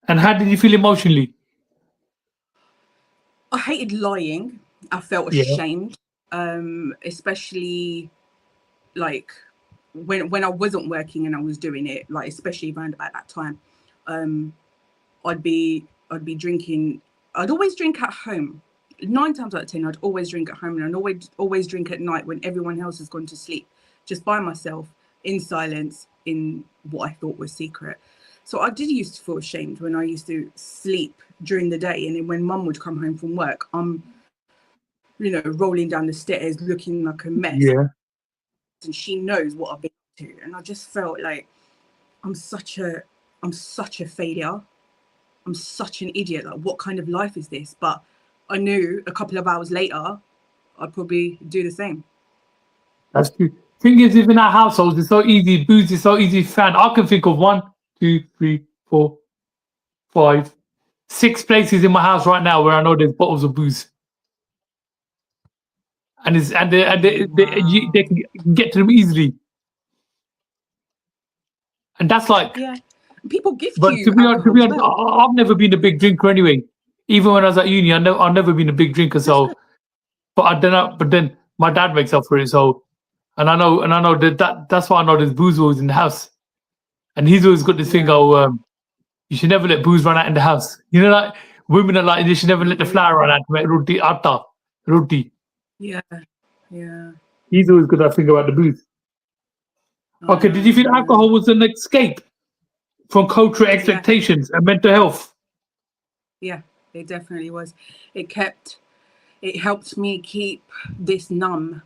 Speaker 1: And how did you feel emotionally?
Speaker 2: I hated lying. I felt
Speaker 1: Yeah.
Speaker 2: ashamed, especially like when I wasn't working and I was doing it, like especially around about that time. Um, I'd be drinking. I'd always drink at home. 9 times out of 10, I'd always drink at home, and I'd always drink at night when everyone else has gone to sleep, just by myself in silence in what I thought was secret. So I did used to feel ashamed when I used to sleep during the day, and then when Mum would come home from work, I'm, rolling down the stairs looking like a mess,
Speaker 1: Yeah.
Speaker 2: and she knows what I've been up to, and I just felt like I'm such a failure. I'm such an idiot. Like, what kind of life is this? But I knew a couple of hours later, I'd probably do the same.
Speaker 1: That's true. Thing is, if in our households, it's so easy. Booze is so easy to find. I can think of 1, 2, 3, 4, 5, 6 places in my house right now where I know there's bottles of booze, and it's they
Speaker 2: Wow.
Speaker 1: can get to them easily. And that's like,
Speaker 2: Yeah. People gift
Speaker 1: but to
Speaker 2: you
Speaker 1: be honest,
Speaker 2: alcohol as well.
Speaker 1: I've never been a big drinker anyway. Even when I was at uni, I've never been a big drinker.
Speaker 2: That's good.
Speaker 1: So, but I don't know. But then my dad makes up for it. So, and I know that's why I know there's booze always in the house. And he's always got this thing.
Speaker 2: Yeah.
Speaker 1: Oh, you should never let booze run out in the house. Like women are like, you should never let the flour run out to make roti, atta, roti.
Speaker 2: Yeah. Yeah.
Speaker 1: He's always got that thing about the booze.
Speaker 2: I
Speaker 1: Okay, did you
Speaker 2: know.
Speaker 1: feel alcohol was an escape from cultural
Speaker 2: Yeah.
Speaker 1: expectations and mental health?
Speaker 2: Yeah. It definitely was. It helped me keep this numb,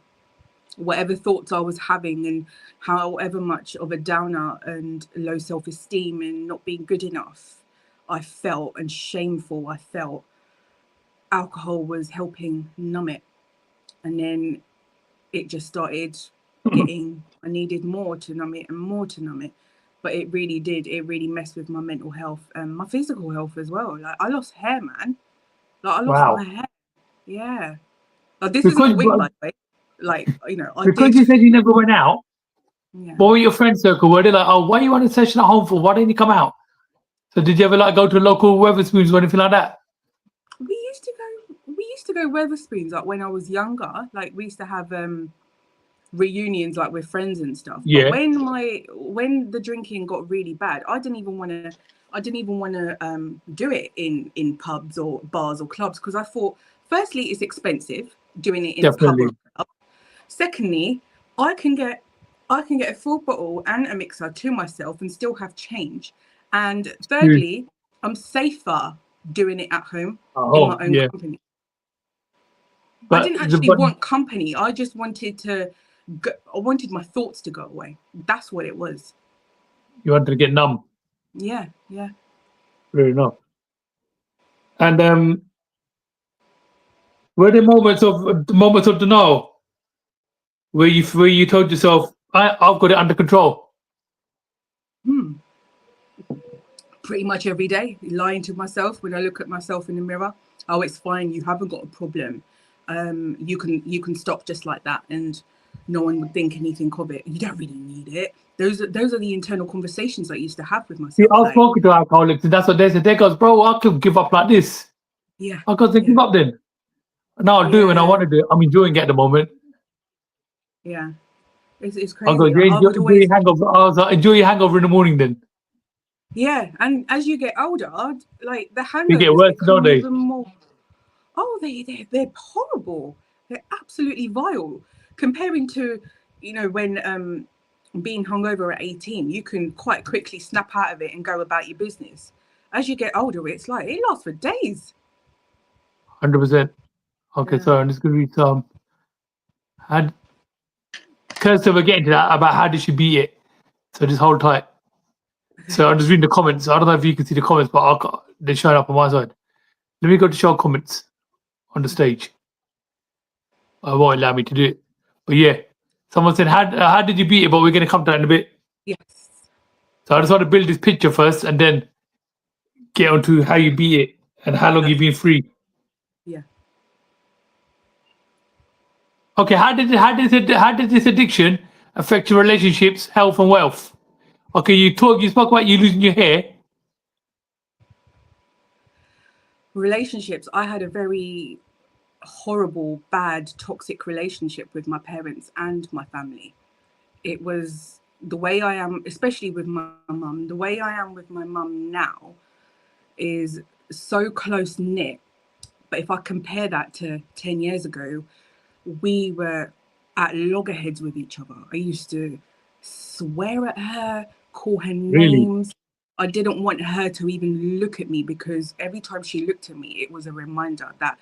Speaker 2: whatever thoughts I was having, and however much of a downer and low self-esteem and not being good enough I felt and shameful I felt, alcohol was helping numb it. And then it just started I needed more to numb it and more to numb it. But it really messed with my mental health and my physical health as well. Like, I lost hair, man. Like, I lost my
Speaker 1: Wow.
Speaker 2: hair. Yeah. Like, this isn't a
Speaker 1: Because
Speaker 2: wig, by the way. Like, I
Speaker 1: because
Speaker 2: did.
Speaker 1: you said you never went out,
Speaker 2: Yeah.
Speaker 1: what were your friend circle? Were they like, oh, why are you on a session at home for? Why didn't you come out? So did you ever like go to a local Weatherspoons or anything like that?
Speaker 2: We used to go Weatherspoons, like when I was younger. Like, we used to have reunions, like with friends and stuff. But
Speaker 1: Yeah,
Speaker 2: when the drinking got really bad, I didn't even want to do it in pubs or bars or clubs, because I thought, firstly, it's expensive doing it in a pub or
Speaker 1: definitely.
Speaker 2: a club. Secondly, I can get a full bottle and a mixer to myself and still have change. And
Speaker 1: True.
Speaker 2: thirdly, I'm safer doing it at home
Speaker 1: At
Speaker 2: in my
Speaker 1: home,
Speaker 2: own
Speaker 1: yeah.
Speaker 2: company. I
Speaker 1: But
Speaker 2: didn't
Speaker 1: the
Speaker 2: actually
Speaker 1: but
Speaker 2: want company. I just wanted I wanted my thoughts to go away. That's what it was.
Speaker 1: you wanted to get numb,
Speaker 2: Yeah, yeah.
Speaker 1: fair enough. And were there moments of denial where you told yourself, I've got it under control?
Speaker 2: Hmm. Pretty much every day, lying to myself when I look at myself in the mirror. Oh, it's fine. You haven't got a problem. You can stop just like that, and no one would think anything of it. You don't really need it. Those are the internal conversations I used to have with
Speaker 1: See,
Speaker 2: myself.
Speaker 1: I've
Speaker 2: Like,
Speaker 1: spoken to alcoholics, and that's what they said. They goes, bro, I could give up like this.
Speaker 2: yeah,
Speaker 1: I got to
Speaker 2: yeah,
Speaker 1: give up then. Now I'll do it when I
Speaker 2: yeah,
Speaker 1: want to do it. I'm enjoying it at the moment.
Speaker 2: yeah. It's
Speaker 1: I go,
Speaker 2: crazy.
Speaker 1: yeah,
Speaker 2: I would
Speaker 1: enjoy your
Speaker 2: always,
Speaker 1: hangover. I was like, enjoy your hangover in the morning then.
Speaker 2: yeah. And as you get older, like, the
Speaker 1: They get
Speaker 2: hangovers
Speaker 1: worse, don't
Speaker 2: become
Speaker 1: they?
Speaker 2: even more. Oh, they're horrible. They're absolutely vile. Comparing to, when being hungover at 18, you can quite quickly snap out of it and go about your business. As you get older, it's like it lasts for days.
Speaker 1: 100%. Okay,
Speaker 2: Yeah.
Speaker 1: so I'm just going to read some. And Kirsty, we're getting to that about how did she beat it. So just hold tight. So I'm just reading the comments. I don't know if you can see the comments, but they're showing up on my side. Let me go to show comments on the stage. I won't allow me to do it. But yeah, someone said, how did you beat it? But we're going to come to that in a bit.
Speaker 2: Yes.
Speaker 1: So I just want to build this picture first and then get onto how you beat it and how long you've been free.
Speaker 2: Yeah.
Speaker 1: Okay, how did this addiction affect your relationships, health, and wealth? Okay, you spoke about you losing your hair.
Speaker 2: Relationships. I had a very horrible, bad, toxic relationship with my parents and my family. It was the way I am, especially with my mum, the way I am with my mum now is so close knit. But if I compare that to 10 years ago, we were at loggerheads with each other. I used to swear at her, call her
Speaker 1: Really?
Speaker 2: names. I didn't want her to even look at me because every time she looked at me, it was a reminder that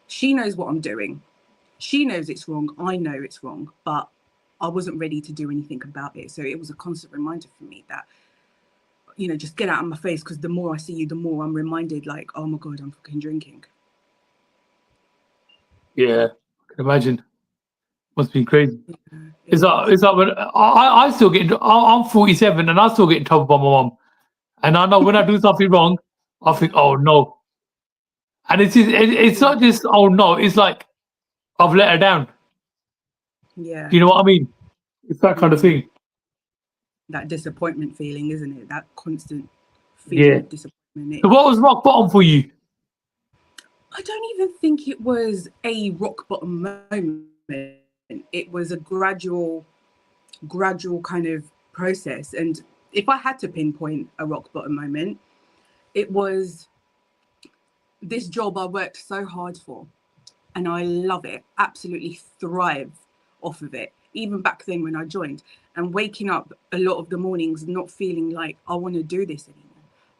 Speaker 2: she knows what I'm doing. She knows it's wrong. I know it's wrong, but I wasn't ready to do anything about it. So it was a constant reminder for me that, just get out of my face, because the more I see you, the more I'm reminded, like, oh my God, I'm fucking drinking.
Speaker 1: Yeah, I can imagine. Must be crazy.
Speaker 2: Yeah, it
Speaker 1: It's like,
Speaker 2: was.
Speaker 1: it's like when I still get I'm 47 and I still get in trouble by my mom. And I know when I do something wrong, I think, oh no. And it's
Speaker 2: Yeah.
Speaker 1: not just, oh no, it's like, I've let her down.
Speaker 2: Yeah.
Speaker 1: Do you know what I mean? It's that kind of
Speaker 2: Mm.
Speaker 1: thing.
Speaker 2: That disappointment feeling, isn't it? That constant feeling
Speaker 1: Yeah.
Speaker 2: of disappointment.
Speaker 1: So what was rock bottom for you?
Speaker 2: I don't even think it was a rock bottom moment. It was a gradual kind of process. And if I had to pinpoint a rock bottom moment, it was this job I worked so hard for, and I love it, absolutely thrive off of it, even back then when I joined, and waking up a lot of the mornings not feeling like I want to do this anymore.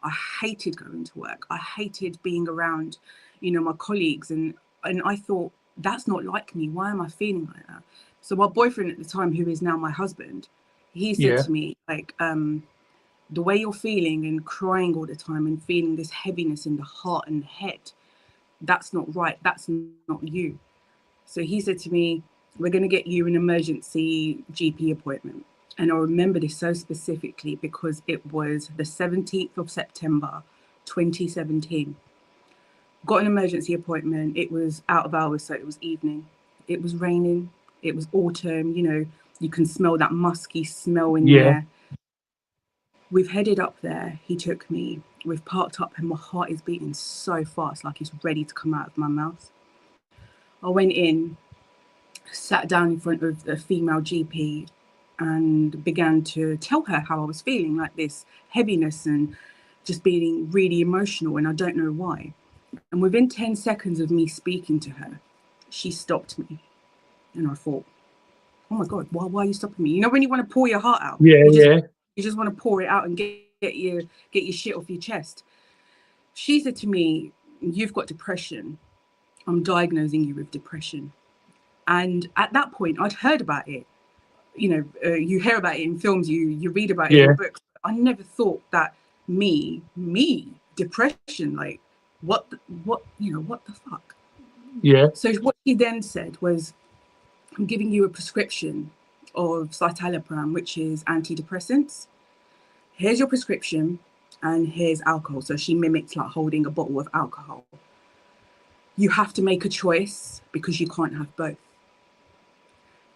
Speaker 2: I hated going to work. I hated being around, my colleagues, and I thought, that's not like me. Why am I feeling like that? So my boyfriend at the time, who is now my husband, he said
Speaker 1: Yeah.
Speaker 2: to me, like, the way you're feeling and crying all the time and feeling this heaviness in the heart and head, that's not right. That's not you. So he said to me, we're going to get you an emergency GP appointment. And I remember this so specifically because it was the 17th of September, 2017. Got an emergency appointment. It was out of hours, so it was evening. It was raining. It was autumn. You can smell that musky smell in the
Speaker 1: Yeah.
Speaker 2: air. We've headed up there. He took me. We've parked up and my heart is beating so fast, like it's ready to come out of my mouth. I went in, sat down in front of the female GP and began to tell her how I was feeling, like this heaviness and just being really emotional, and I don't know why. And within 10 seconds of me speaking to her, she stopped me. And I thought, oh my God, why are you stopping me? When you want to pour your heart out,
Speaker 1: Yeah. Yeah.
Speaker 2: you just want to pour it out and get your shit off your chest. She said to me, you've got depression. I'm diagnosing you with depression. And at that point, I'd heard about it. You hear about it in films, you read about it in
Speaker 1: Yeah.
Speaker 2: books. I never thought that me, depression, like what the fuck?
Speaker 1: Yeah.
Speaker 2: So what he then said was, I'm giving you a prescription of citalopram, which is antidepressants. Here's your prescription and here's alcohol. So she mimicked like holding a bottle of alcohol. You have to make a choice because you can't have both.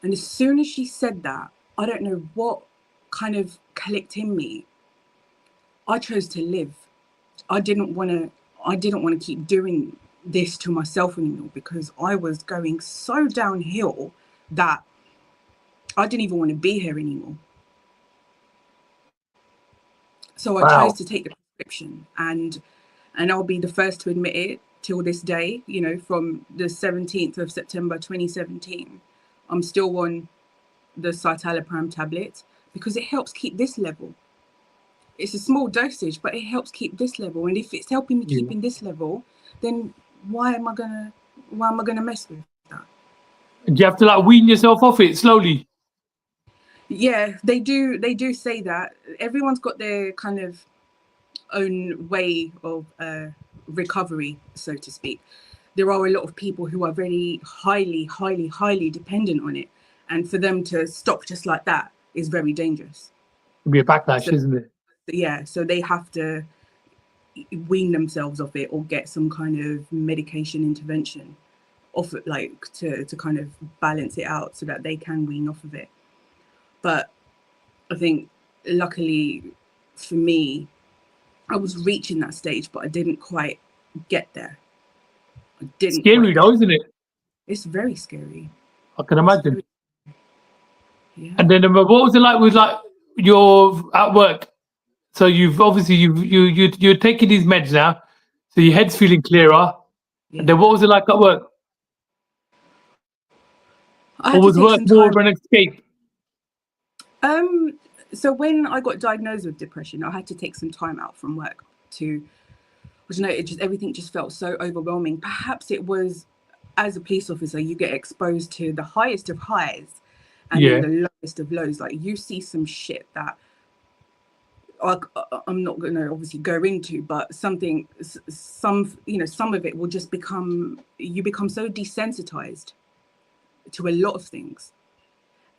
Speaker 2: And as soon as she said that, I don't know what kind of clicked in me. I chose to live. I didn't want to keep doing this to myself anymore because I was going so downhill that I didn't even want to be here anymore. So I chose
Speaker 1: Wow.
Speaker 2: to take the prescription, and I'll be the first to admit it till this day, from the 17th of September 2017, I'm still on the citalopram tablet because it helps keep this level. it's a small dosage, but it helps keep this level. And if it's helping me keep in this level, then why am I gonna mess with that?
Speaker 1: Do you have to like wean yourself off it slowly?
Speaker 2: Yeah, they do say that. Everyone's got their kind of own way of recovery, so to speak. There are a lot of people who are very highly dependent on it, and for them to stop just like that is very dangerous.
Speaker 1: It'll be a backlash,
Speaker 2: So,
Speaker 1: isn't it?
Speaker 2: yeah, so they have to wean themselves off it or get some kind of medication intervention off it, like to kind of balance it out so that they can wean off of it. But I think luckily for me, I was reaching that stage, but I didn't quite get there. I didn't.
Speaker 1: Scary though, isn't it?
Speaker 2: It's very scary.
Speaker 1: I can imagine.
Speaker 2: Yeah.
Speaker 1: And then what was it like with like your at work? So you've obviously you're taking these meds now, so your head's feeling clearer.
Speaker 2: Yeah.
Speaker 1: And then what was it like at work? Or was work more of an escape?
Speaker 2: So when I got diagnosed with depression, I had to take some time out from work which everything just felt so overwhelming. Perhaps it was, as a police officer, you get exposed to the highest of highs and then the lowest of lows. Like you see some shit that I'm not going to obviously go into, but some of it will just you become so desensitized to a lot of things.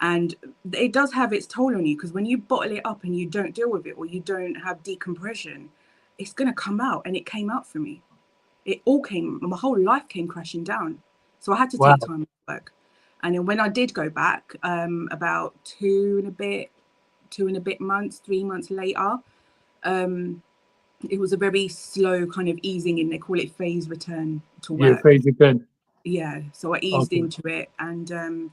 Speaker 2: And it does have its toll on you, because when you bottle it up and you don't deal with it, or you don't have decompression, it's going to come out. And it came out for me. My whole life came crashing down. So I had to take time off work. And then when I did go back, about 2 and a bit months, 3 months later, it was a very slow kind of easing in. They call it phase return to work.
Speaker 1: Yeah, phase return.
Speaker 2: Yeah. So I eased into it, and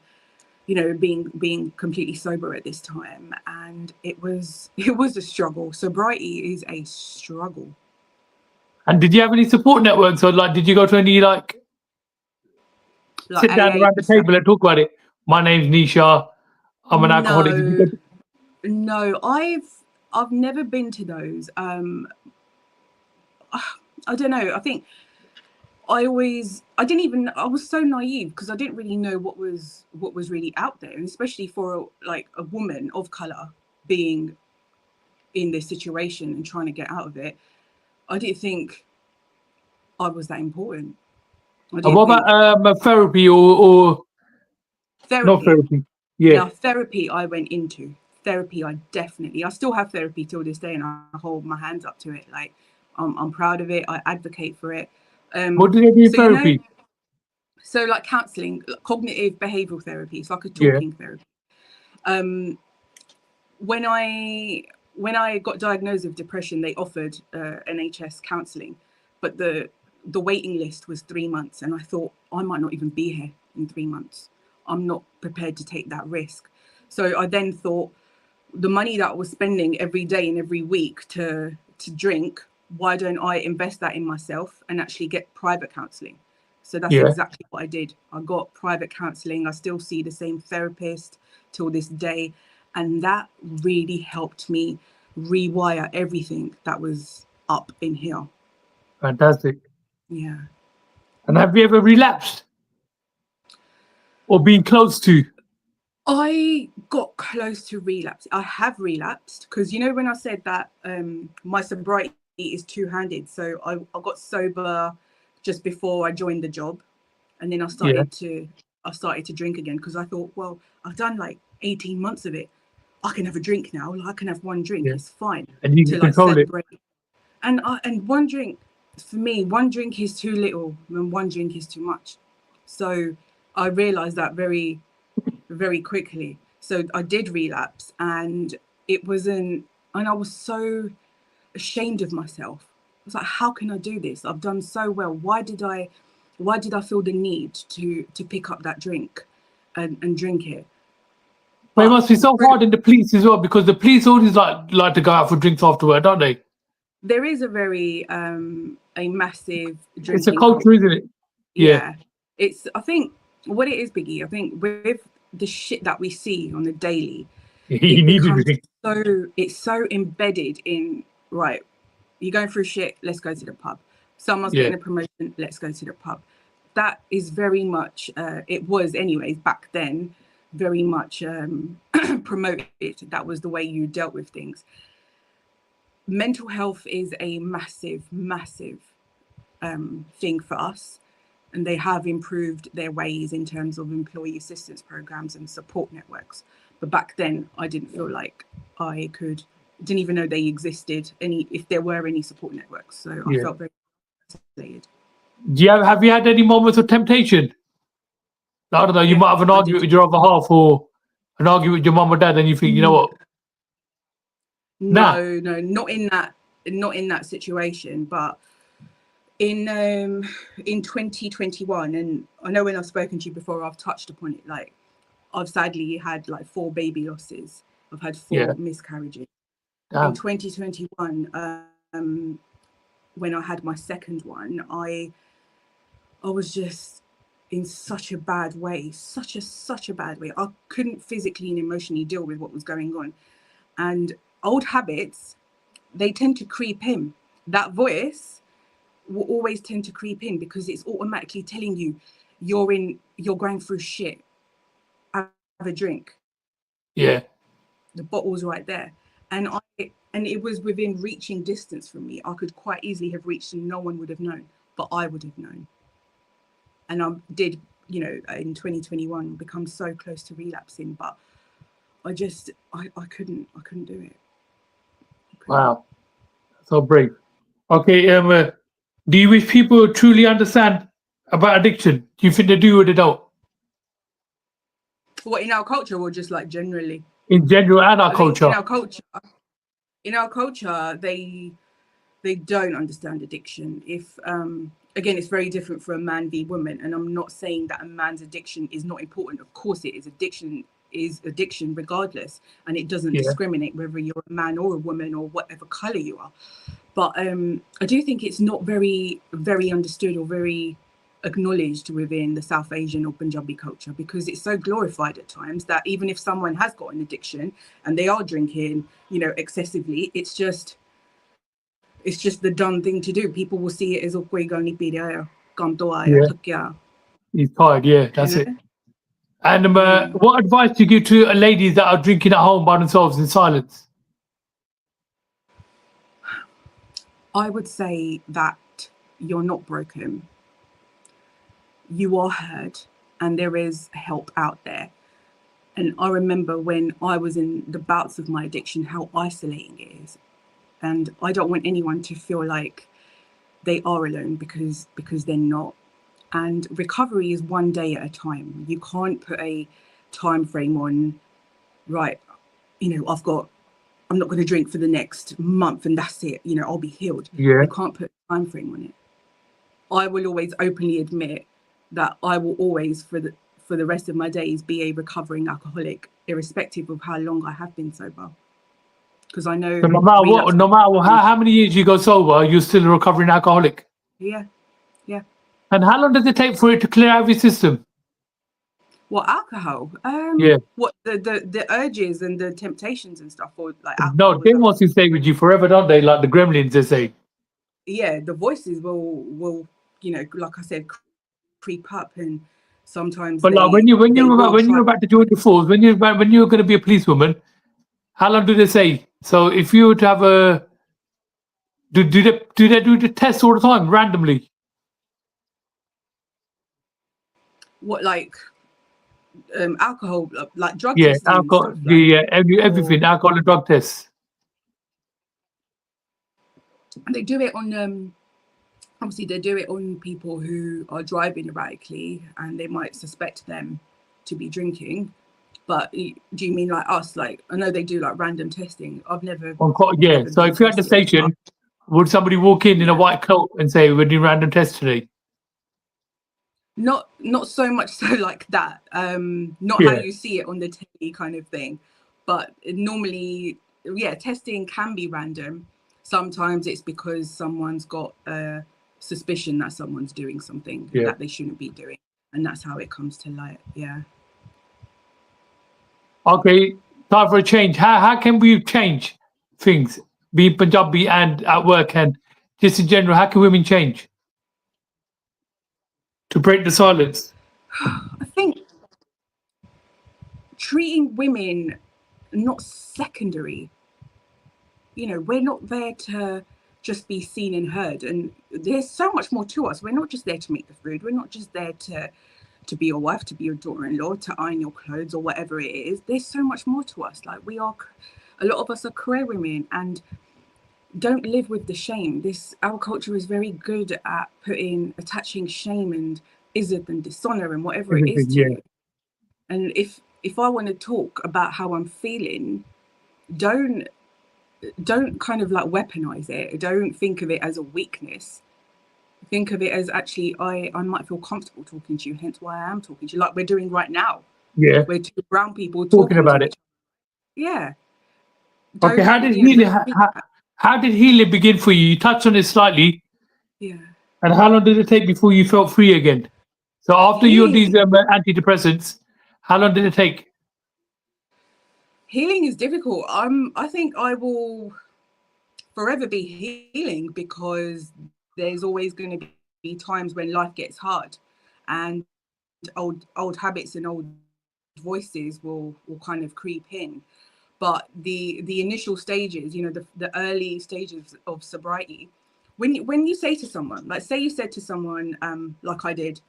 Speaker 2: being completely sober at this time, and it was a struggle. Sobriety is a struggle. And
Speaker 1: did you have any support networks, or like did you go to any like sit down around the table and talk about it? My name's Nisha, I'm an alcoholic.
Speaker 2: No, I've never been to those. I don't know. I think I was so naive, because I didn't really know what was really out there, and especially for like a woman of color being in this situation and trying to get out of it. I didn't think I was that important.
Speaker 1: What about therapy or
Speaker 2: therapy?
Speaker 1: Not therapy. Yeah.
Speaker 2: Now, therapy I went into. Therapy I still have therapy till this day, and I hold my hands up to it. Like I'm proud of it. I advocate for it.
Speaker 1: What do they do in therapy?
Speaker 2: So like counselling, cognitive behavioural therapy. It's like a talking therapy. When I got diagnosed with depression, they offered NHS counselling, but the waiting list was 3 months, and I thought I might not even be here in 3 months. I'm not prepared to take that risk. So I then thought, the money that I was spending every day and every week to drink, why don't I invest that in myself and actually get private counselling? So that's exactly what I did. I got private counselling. I still see the same therapist till this day. And that really helped me rewire everything that was up in here.
Speaker 1: Fantastic.
Speaker 2: Yeah.
Speaker 1: And have you ever relapsed? Or been close to?
Speaker 2: I got close to relapse. I have relapsed, because when I said that my sobriety is two-handed. So I got sober just before I joined the job, and then I started to drink again, because I thought, well, I've done like 18 months of it. I can have a drink now. I can have one drink. It's fine.
Speaker 1: And you can control it.
Speaker 2: And one drink, for me, one drink is too little and one drink is too much. So I realized that very, very quickly. So I did relapse, and and I was so ashamed of myself. I was like, how can I do this? I've done so well. Why did I feel the need to pick up that drink and drink it?
Speaker 1: But it must be so hard in the police as well, because the police always like to go out for drinks afterward, don't they?
Speaker 2: There is a very a massive drinking.
Speaker 1: It's a culture, isn't it?
Speaker 2: Yeah. I think what it is, Biggie, I think with the shit that we see on the daily,
Speaker 1: you need to drink.
Speaker 2: so embedded in, right, you're going through shit, let's go to the pub. Someone's
Speaker 1: Yeah.
Speaker 2: getting a promotion, let's go to the pub. That is very much, it was anyways back then, very much promoted. That was the way you dealt with things. Mental health is a massive, massive thing for us. And they have improved their ways in terms of employee assistance programs and support networks. But back then, I didn't feel like I didn't even know they existed, if there were any support networks. So I felt very isolated.
Speaker 1: Have you had any moments of temptation? I don't know, you might have an argument with your other half or an argument with your mum or dad, and you think, you know what?
Speaker 2: No, not in that situation. But in 2021, and I know when I've spoken to you before, I've touched upon it. Like, I've sadly had like 4 baby losses. I've had 4 miscarriages.
Speaker 1: Damn.
Speaker 2: In 2021, when I had my second one, I was just in such a bad way, such a bad way. I couldn't physically and emotionally deal with what was going on. And old habits, they tend to creep in. That voice will always tend to creep in because it's automatically telling you you're going through shit. Have a drink.
Speaker 1: Yeah.
Speaker 2: The bottle's right there. And it was within reaching distance from me. I could quite easily have reached and no one would have known, but I would have known. And I did, in 2021 become so close to relapsing, but I couldn't do it.
Speaker 1: Wow. So brave. Okay, do you wish people truly understand about addiction? Do you think they do or they don't?
Speaker 2: What, in our culture or just like generally?
Speaker 1: In general and our culture.
Speaker 2: In our culture, they don't understand addiction. If again, it's very different for a man v woman, and I'm not saying that a man's addiction is not important. Of course it is. Addiction is addiction regardless, and it doesn't discriminate whether you're a man or a woman or whatever color you are. But I do think it's not very, very understood or very acknowledged within the South Asian or Punjabi culture, because it's so glorified at times that even if someone has got an addiction and they are drinking, excessively, it's just the done thing to do. People will see it as
Speaker 1: He's tired, that's it. And what advice do you give to ladies that are drinking at home by themselves in silence?
Speaker 2: I would say that you're not broken. You are heard, and there is help out there. And I remember when I was in the bouts of my addiction, how isolating it is. And I don't want anyone to feel like they are alone because they're not. And recovery is one day at a time. You can't put a time frame on, right, I'm not going to drink for the next month and that's it, I'll be healed. You can't put a time frame on it. I will always openly admit that I will always, for the rest of my days, be a recovering alcoholic, irrespective of how long I have been sober. Because I know...
Speaker 1: So no matter how many years you go sober, you're still a recovering alcoholic?
Speaker 2: Yeah.
Speaker 1: And how long does it take for it to clear out of your system?
Speaker 2: What, alcohol? What, the urges and the temptations and stuff, or like alcohol?
Speaker 1: No, they want to stay with you forever, don't they? Like the gremlins, they say.
Speaker 2: Yeah, the voices will like I said, creep up, and sometimes.
Speaker 1: But like when you're about to join the force, when you're going to be a policewoman, how long do they say? So if you were to have a, do they do the tests all the time randomly?
Speaker 2: What, like alcohol, like drug
Speaker 1: Yeah,
Speaker 2: testing?
Speaker 1: alcohol.
Speaker 2: And stuff,
Speaker 1: everything, alcohol and drug tests.
Speaker 2: They do it on obviously they do it on people who are driving erratically, and they might suspect them to be drinking. But do you mean like us? Like, I know they do like random testing. I've never.
Speaker 1: So if you're at the station, would somebody walk in a white coat and say, "We're doing random tests today"?
Speaker 2: Not so much so like that. Not how you see it on the telly kind of thing. But normally, testing can be random. Sometimes it's because someone's got a suspicion that someone's doing something that they shouldn't be doing, and that's how it comes to light. Yeah.
Speaker 1: Okay, Time for a change. How can we change things? Being Punjabi and at work and just in general, how can women change to break the silence?
Speaker 2: I think treating women not secondary. You know, we're not there to just be seen and heard, and there's so much more to us. We're not just there to make the food. We're not just there to be your wife, to be your daughter-in-law, to iron your clothes or whatever it is. There's so much more to us. Like, we are, a lot of us are career women, and don't live with the shame. Our culture is very good at attaching shame and izzat and dishonor and whatever it is to you. And if I want to talk about how I'm feeling, don't kind of like weaponize it. Don't think of it as a weakness. Think of it as, actually, I might feel comfortable talking to you, hence why I am talking to you, like we're doing right now.
Speaker 1: Yeah.
Speaker 2: We're two brown people
Speaker 1: Talking about it.
Speaker 2: Yeah.
Speaker 1: Okay, how did healing begin for you? You touched on it slightly.
Speaker 2: Yeah.
Speaker 1: And how long did it take before you felt free again? So after you these antidepressants, how long did it take?
Speaker 2: Healing is difficult. I think I will forever be healing, because there's always going to be times when life gets hard, and old habits and old voices will kind of creep in. But the initial stages, you know, the early stages of sobriety, when you say to someone, like, say you said to someone, like I did,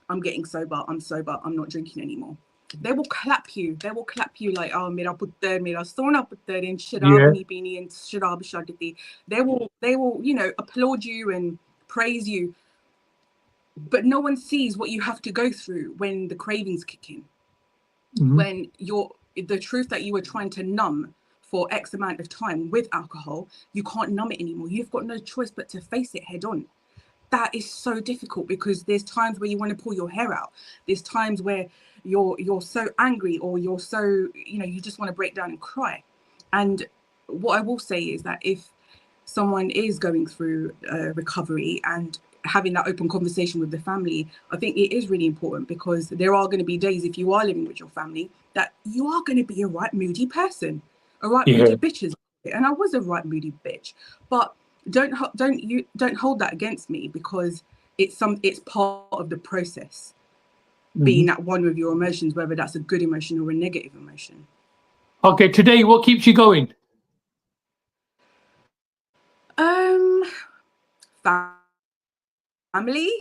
Speaker 2: I'm getting sober, I'm sober, I'm not drinking anymore. They will clap you. They will clap you like, oh, mera putter, mera sona putter, in sharab nahi peeni, in sharab shaditi. They will, you know, applaud you and praise you. But no one sees what you have to go through when the cravings kick in. Mm-hmm. When the truth that you were trying to numb for X amount of time with alcohol, you can't numb it anymore. You've got no choice but to face it head on. That is so difficult, because there's times where you want to pull your hair out. There's times where you're so angry, or you're so, you know, you just want to break down and cry. And what I will say is that if someone is going through recovery and having that open conversation with the family, I think it is really important, because there are going to be days, if you are living with your family, that you are going to be a right moody person, a right moody bitch. And I was a right moody bitch, but don't hold that against me, because it's part of the process. Being at one with your emotions, whether that's a good emotion or a negative emotion.
Speaker 1: Okay, today, what keeps you going?
Speaker 2: Family.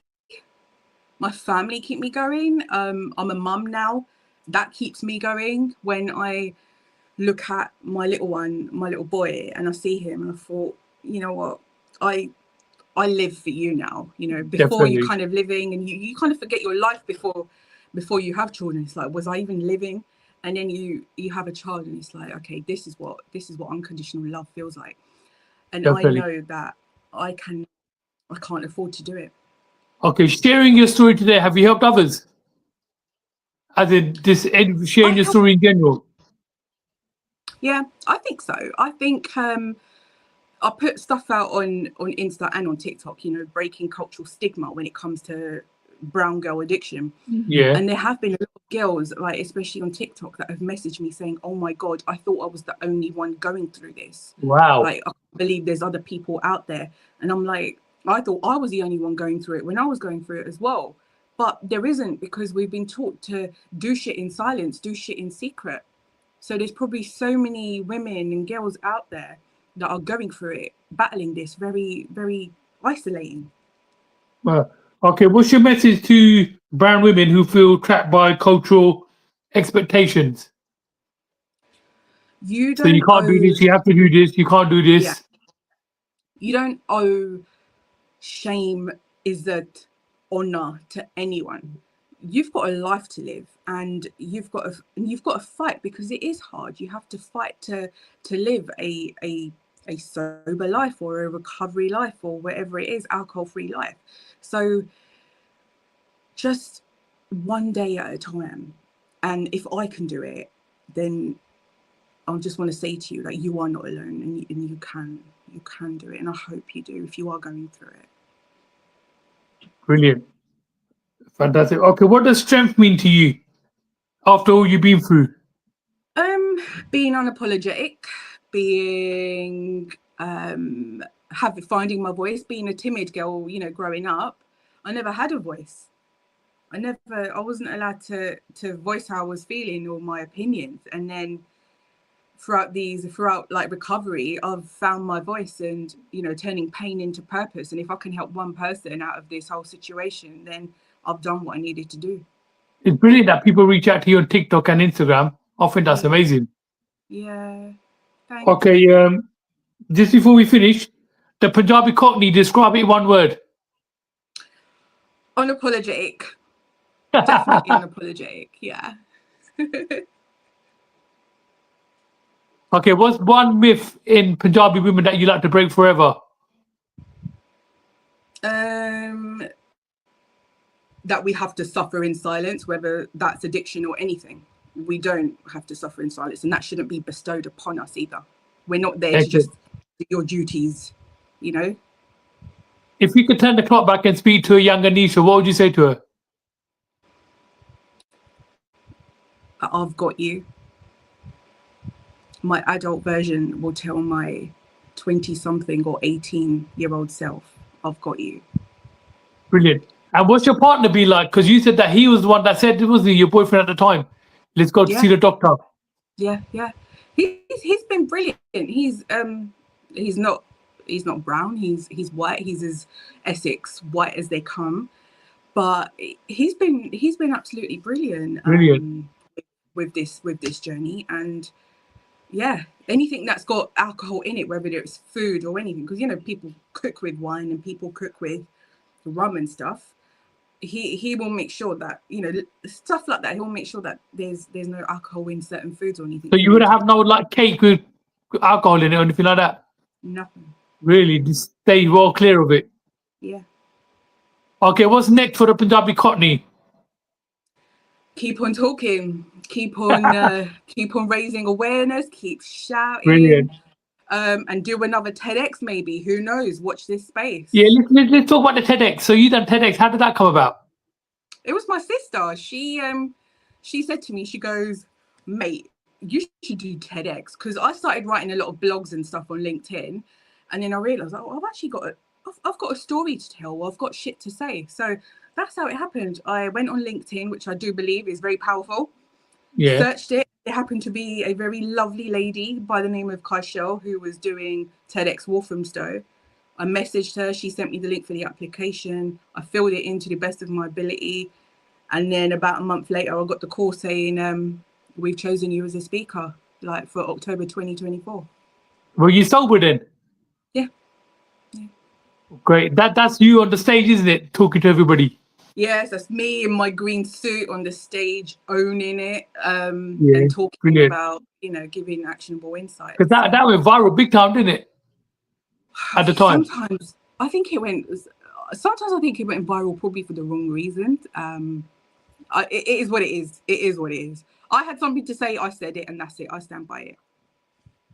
Speaker 2: My family keep me going. I'm a mum now. That keeps me going. When I look at my little one, my little boy, and I see him, and I thought, you know what, I live for you now. You know, before Definitely. You kind of living, and you kind of forget your life before you have children. It's like, was I even living? And then you have a child, and it's like, okay, this is what unconditional love feels like. And Definitely. I know that I can't afford to do it.
Speaker 1: Okay, sharing your story today, have you helped others? As in sharing your story in general?
Speaker 2: Yeah, I think so. I think I put stuff out on Insta and on TikTok, you know, breaking cultural stigma when it comes to brown girl addiction.
Speaker 1: Yeah.
Speaker 2: And there have been a lot of girls, like especially on TikTok, that have messaged me saying, oh my God, I thought I was the only one going through this.
Speaker 1: Wow.
Speaker 2: Like, I can't believe there's other people out there. And I'm like, I thought I was the only one going through it when I was going through it as well. But there isn't, because we've been taught to do shit in silence, do shit in secret. So there's probably so many women and girls out there that are going through it, battling this, very, very isolating.
Speaker 1: Well, okay, what's your message to brown women who feel trapped by cultural expectations? So you can't do this, you have to do this, you can't do this.
Speaker 2: Yeah. You don't owe shame, izzat, honor to anyone. You've got a life to live, and you've got to fight, because it is hard. You have to fight to live a sober life, or a recovery life, or whatever it is, alcohol-free life. So just one day at a time. And if I can do it, then I just want to say to you, like, you are not alone, and you can do it. And I hope you do, if you are going through it.
Speaker 1: Brilliant. Fantastic. Okay, what does strength mean to you after all you've been through?
Speaker 2: Being unapologetic, being finding my voice, being a timid girl, you know, growing up, I never had a voice. I wasn't allowed to voice how I was feeling or my opinions. And then throughout like recovery, I've found my voice and, you know, turning pain into purpose. And if I can help one person out of this whole situation, then I've done what I needed to do.
Speaker 1: It's brilliant that people reach out to you on TikTok and Instagram. I think that's amazing.
Speaker 2: Yeah. Thank
Speaker 1: Okay,
Speaker 2: you.
Speaker 1: just before we finish, the Punjabi Cockney, describe it in one word.
Speaker 2: Unapologetic. Definitely unapologetic. Yeah.
Speaker 1: Okay, what's one myth in Punjabi women that you like to break forever?
Speaker 2: That we have to suffer in silence, whether that's addiction or anything. We don't have to suffer in silence, and that shouldn't be bestowed upon us either. We're not there to just do your duties, you know.
Speaker 1: If you could turn the clock back and speak to a younger Nisha, what would you say to her?
Speaker 2: I've got you. My adult version will tell my 20-something or 18-year-old self, I've got you.
Speaker 1: Brilliant. And what's your partner be like? Because you said that he was the one that said, it was your boyfriend at the time, let's go to see the doctor.
Speaker 2: Yeah. He's been brilliant. He's not brown. He's white. He's as Essex white as they come. But he's been absolutely brilliant. With this journey. And yeah, anything that's got alcohol in it, whether it's food or anything, because, you know, people cook with wine and people cook with rum and stuff. He will make sure that, you know, stuff like that, he'll make sure that there's no alcohol in certain foods or anything.
Speaker 1: So you would have no like cake with alcohol in it or anything like that?
Speaker 2: Nothing.
Speaker 1: Really, just stay well clear of it.
Speaker 2: Yeah.
Speaker 1: Okay, what's next for the Punjabi Cockney?
Speaker 2: Keep on talking, keep on raising awareness, keep shouting.
Speaker 1: Brilliant.
Speaker 2: And do another TEDx maybe. Who knows? Watch this space.
Speaker 1: Yeah, let's talk about the TEDx. So you done TEDx. How did that come about?
Speaker 2: It was my sister. She said to me, she goes, mate, you should do TEDx, because I started writing a lot of blogs and stuff on LinkedIn, and then I realized, oh, I've got a story to tell. I've got shit to say. So that's how it happened. I went on LinkedIn, which I do believe is very powerful. Yeah. Searched it. It happened to be a very lovely lady by the name of Kaishel who was doing TEDx Walthamstow. I messaged her. She sent me the link for the application. I filled it in to the best of my ability. And then about a month later, I got the call saying, we've chosen you as a speaker, like for October 2024.
Speaker 1: Were you sober then?
Speaker 2: Yeah.
Speaker 1: Great. That's you on the stage, isn't it? Talking to everybody.
Speaker 2: Yes, that's me in my green suit on the stage, owning it, and talking about, you know, giving actionable insights.
Speaker 1: Because that went viral big time, didn't it? At the time.
Speaker 2: Sometimes I think it went viral probably for the wrong reasons. It is what it is. It is what it is. I had something to say, I said it, and that's it. I stand by it.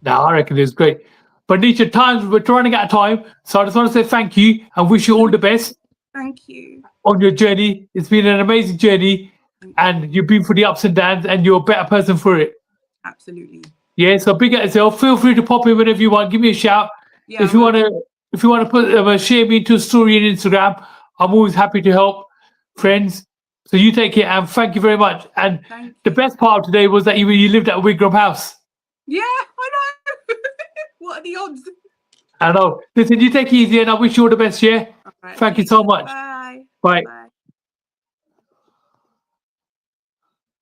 Speaker 1: No, I reckon it's great. But Nisha, we're running out of time. So I just want to say thank you and wish you all the best.
Speaker 2: Thank you.
Speaker 1: On your journey. It's been an amazing journey. And you've been through the ups and downs and you're a better person for it.
Speaker 2: Absolutely.
Speaker 1: Yeah, so big at yourself. Feel free to pop in whenever you want. Give me a shout. Yeah, if you want to put share me into a story on Instagram, I'm always happy to help friends. So you take care and thank you very much. And the best part of today was that you lived at Wigram House.
Speaker 2: Yeah, I know. What are the odds?
Speaker 1: I know. Listen, you take it easy and I wish you all the best, yeah?
Speaker 2: Right,
Speaker 1: thank you so much.
Speaker 2: Bye.
Speaker 1: Bye.